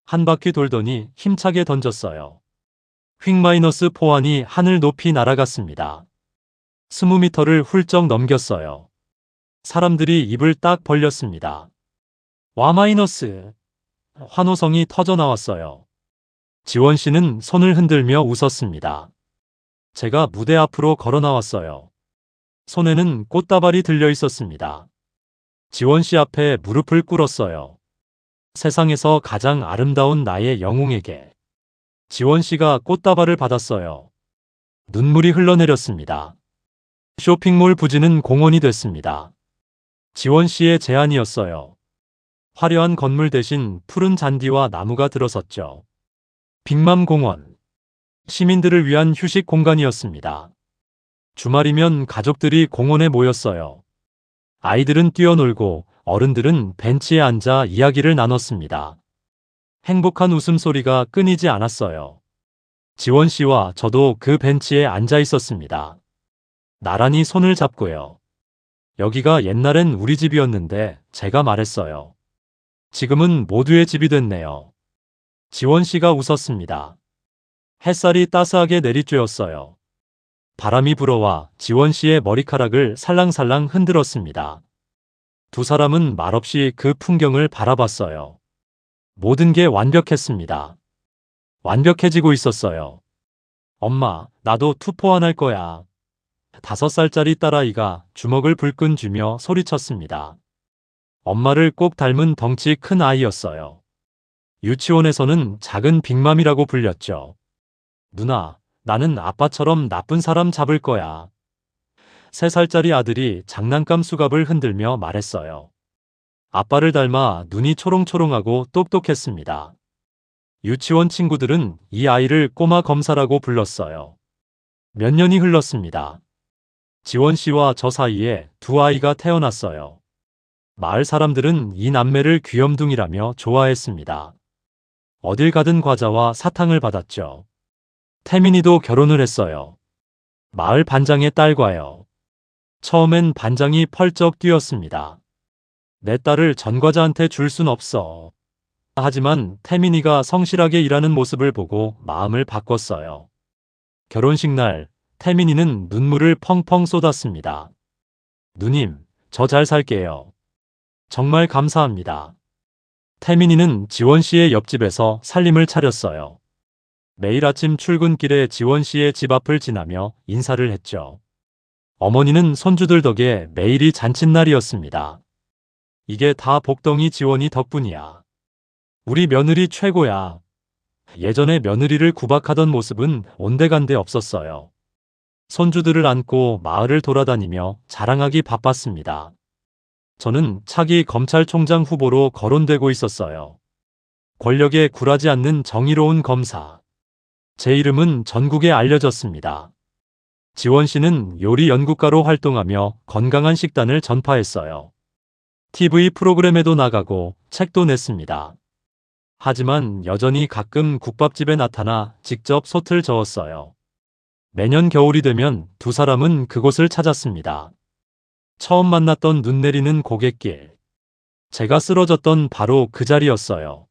한 바퀴 돌더니 힘차게 던졌어요. 휙 포환이 하늘 높이 날아갔습니다. 20m를 훌쩍 넘겼어요. 사람들이 입을 딱 벌렸습니다. 와 마이너스. 환호성이 터져 나왔어요. 지원 씨는 손을 흔들며 웃었습니다. 제가 무대 앞으로 걸어 나왔어요. 손에는 꽃다발이 들려 있었습니다. 지원 씨 앞에 무릎을 꿇었어요. 세상에서 가장 아름다운 나의 영웅에게. 지원 씨가 꽃다발을 받았어요. 눈물이 흘러내렸습니다. 쇼핑몰 부지는 공원이 됐습니다. 지원 씨의 제안이었어요. 화려한 건물 대신 푸른 잔디와 나무가 들어섰죠. 빅맘공원. 시민들을 위한 휴식 공간이었습니다. 주말이면 가족들이 공원에 모였어요. 아이들은 뛰어놀고 어른들은 벤치에 앉아 이야기를 나눴습니다. 행복한 웃음소리가 끊이지 않았어요. 지원 씨와 저도 그 벤치에 앉아 있었습니다. 나란히 손을 잡고요. 여기가 옛날엔 우리 집이었는데 제가 말했어요. 지금은 모두의 집이 됐네요. 지원 씨가 웃었습니다. 햇살이 따스하게 내리쬐었어요. 바람이 불어와 지원 씨의 머리카락을 살랑살랑 흔들었습니다. 두 사람은 말없이 그 풍경을 바라봤어요. 모든 게 완벽했습니다. 완벽해지고 있었어요. 엄마, 나도 투포환할 거야. 5살짜리 딸아이가 주먹을 불끈 쥐며 소리쳤습니다. 엄마를 꼭 닮은 덩치 큰 아이였어요. 유치원에서는 작은 빅맘이라고 불렸죠. 누나, 나는 아빠처럼 나쁜 사람 잡을 거야. 3살짜리 아들이 장난감 수갑을 흔들며 말했어요. 아빠를 닮아 눈이 초롱초롱하고 똑똑했습니다. 유치원 친구들은 이 아이를 꼬마 검사라고 불렀어요. 몇 년이 흘렀습니다. 지원 씨와 저 사이에 두 아이가 태어났어요. 마을 사람들은 이 남매를 귀염둥이라며 좋아했습니다. 어딜 가든 과자와 사탕을 받았죠. 태민이도 결혼을 했어요. 마을 반장의 딸과요. 처음엔 반장이 펄쩍 뛰었습니다. 내 딸을 전과자한테 줄 순 없어. 하지만 태민이가 성실하게 일하는 모습을 보고 마음을 바꿨어요. 결혼식 날, 태민이는 눈물을 펑펑 쏟았습니다. 누님, 저 잘 살게요. 정말 감사합니다. 태민이는 지원 씨의 옆집에서 살림을 차렸어요. 매일 아침 출근길에 지원 씨의 집 앞을 지나며 인사를 했죠. 어머니는 손주들 덕에 매일이 잔칫날이었습니다. 이게 다 복덩이 지원이 덕분이야. 우리 며느리 최고야. 예전에 며느리를 구박하던 모습은 온데간데 없었어요. 손주들을 안고 마을을 돌아다니며 자랑하기 바빴습니다. 저는 차기 검찰총장 후보로 거론되고 있었어요. 권력에 굴하지 않는 정의로운 검사. 제 이름은 전국에 알려졌습니다. 지원 씨는 요리 연구가로 활동하며 건강한 식단을 전파했어요. TV 프로그램에도 나가고 책도 냈습니다. 하지만 여전히 가끔 국밥집에 나타나 직접 솥을 저었어요. 매년 겨울이 되면 두 사람은 그곳을 찾았습니다. 처음 만났던 눈 내리는 고갯길. 제가 쓰러졌던 바로 그 자리였어요.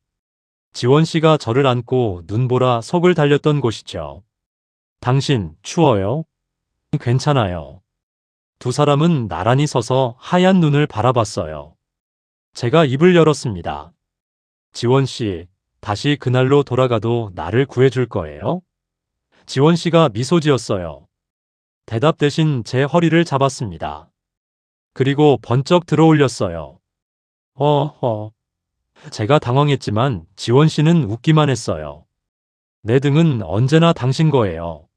지원 씨가 저를 안고 눈보라 속을 달렸던 곳이죠. 당신, 추워요? 괜찮아요. 두 사람은 나란히 서서 하얀 눈을 바라봤어요. 제가 입을 열었습니다. 지원 씨, 다시 그날로 돌아가도 나를 구해줄 거예요? 지원 씨가 미소 지었어요. 대답 대신 제 허리를 잡았습니다. 그리고 번쩍 들어 올렸어요. 제가 당황했지만 지원 씨는 웃기만 했어요. 내 등은 언제나 당신 거예요.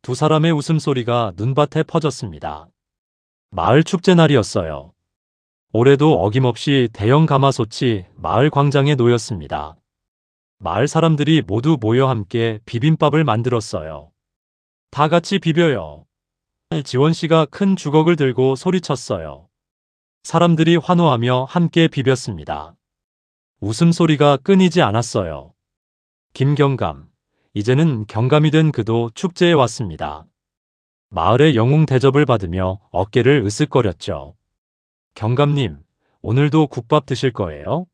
두 사람의 웃음소리가 눈밭에 퍼졌습니다. 마을 축제 날이었어요. 올해도 어김없이 대형 가마솥이 마을 광장에 놓였습니다. 마을 사람들이 모두 모여 함께 비빔밥을 만들었어요. 다 같이 비벼요. 지원 씨가 큰 주걱을 들고 소리쳤어요. 사람들이 환호하며 함께 비볐습니다. 웃음소리가 끊이지 않았어요. 김경감. 이제는 경감이 된 그도 축제에 왔습니다. 마을의 영웅 대접을 받으며 어깨를 으쓱거렸죠. 경감님, 오늘도 국밥 드실 거예요?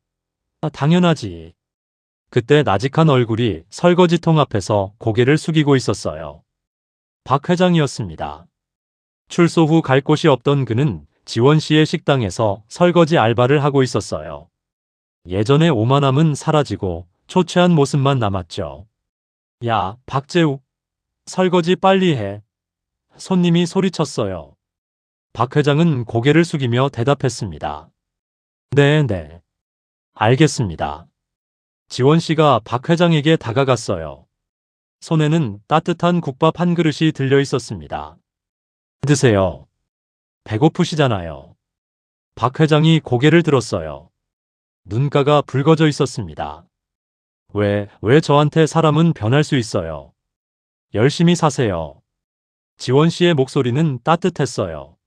당연하지. 그때 나직한 얼굴이 설거지통 앞에서 고개를 숙이고 있었어요. 박 회장이었습니다. 출소 후 갈 곳이 없던 그는 지원 씨의 식당에서 설거지 알바를 하고 있었어요. 예전의 오만함은 사라지고 초췌한 모습만 남았죠. 야, 박재욱. 설거지 빨리 해. 손님이 소리쳤어요. 박 회장은 고개를 숙이며 대답했습니다. 네. 알겠습니다. 지원 씨가 박 회장에게 다가갔어요. 손에는 따뜻한 국밥 한 그릇이 들려 있었습니다. 드세요. 배고프시잖아요. 박 회장이 고개를 들었어요. 눈가가 붉어져 있었습니다. 왜 저한테 사람은 변할 수 있어요. 열심히 사세요. 지원 씨의 목소리는 따뜻했어요.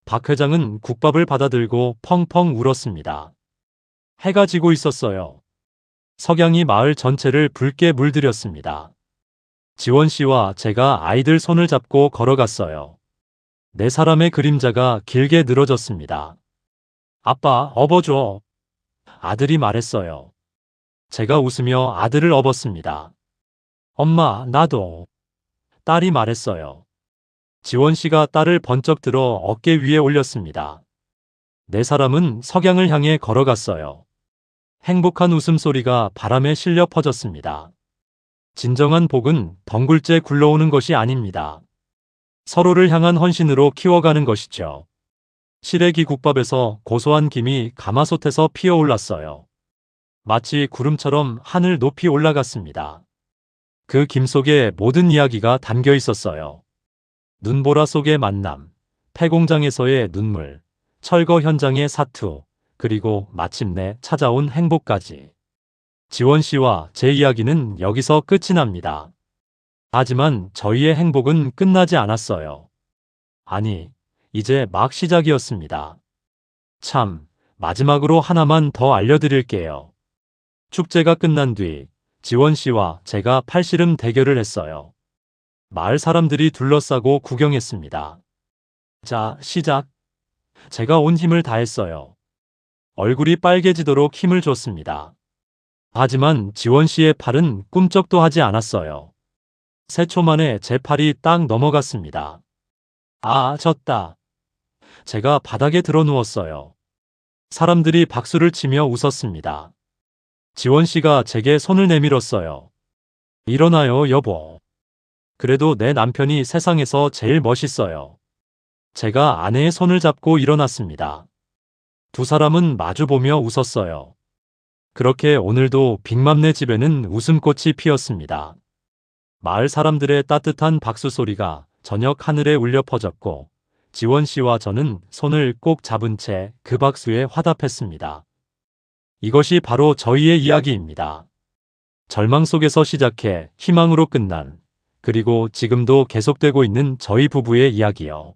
박 회장은 국밥을 받아들고 펑펑 울었습니다. 해가 지고 있었어요. 석양이 마을 전체를 붉게 물들였습니다. 지원 씨와 제가 아이들 손을 잡고 걸어갔어요. 4사람의 그림자가 길게 늘어졌습니다. 아빠, 업어줘. 아들이 말했어요. 제가 웃으며 아들을 업었습니다. 엄마, 나도. 딸이 말했어요. 지원 씨가 딸을 번쩍 들어 어깨 위에 올렸습니다. 4사람은 석양을 향해 걸어갔어요. 행복한 웃음소리가 바람에 실려 퍼졌습니다. 진정한 복은 덩굴째 굴러오는 것이 아닙니다. 서로를 향한 헌신으로 키워가는 것이죠. 시래기 국밥에서 고소한 김이 가마솥에서 피어올랐어요. 마치 구름처럼 하늘 높이 올라갔습니다. 그 김 속에 모든 이야기가 담겨 있었어요. 눈보라 속의 만남, 폐공장에서의 눈물, 철거 현장의 사투, 그리고 마침내 찾아온 행복까지. 지원 씨와 제 이야기는 여기서 끝이 납니다. 하지만 저희의 행복은 끝나지 않았어요. 아니, 이제 막 시작이었습니다. 참, 마지막으로 하나만 더 알려드릴게요. 축제가 끝난 뒤 지원 씨와 제가 팔씨름 대결을 했어요. 마을 사람들이 둘러싸고 구경했습니다. 자, 시작. 제가 온 힘을 다했어요. 얼굴이 빨개지도록 힘을 줬습니다. 하지만 지원 씨의 팔은 꿈쩍도 하지 않았어요. 세 초 만에 제 팔이 딱 넘어갔습니다. 아, 졌다. 제가 바닥에 드러 누웠어요. 사람들이 박수를 치며 웃었습니다. 지원 씨가 제게 손을 내밀었어요. 일어나요, 여보. 그래도 내 남편이 세상에서 제일 멋있어요. 제가 아내의 손을 잡고 일어났습니다. 두 사람은 마주보며 웃었어요. 그렇게 오늘도 빅맘네 집에는 웃음꽃이 피었습니다. 마을 사람들의 따뜻한 박수 소리가 저녁 하늘에 울려 퍼졌고 지원 씨와 저는 손을 꼭 잡은 채 그 박수에 화답했습니다. 이것이 바로 저희의 이야기입니다. 절망 속에서 시작해 희망으로 끝난, 그리고 지금도 계속되고 있는 저희 부부의 이야기요.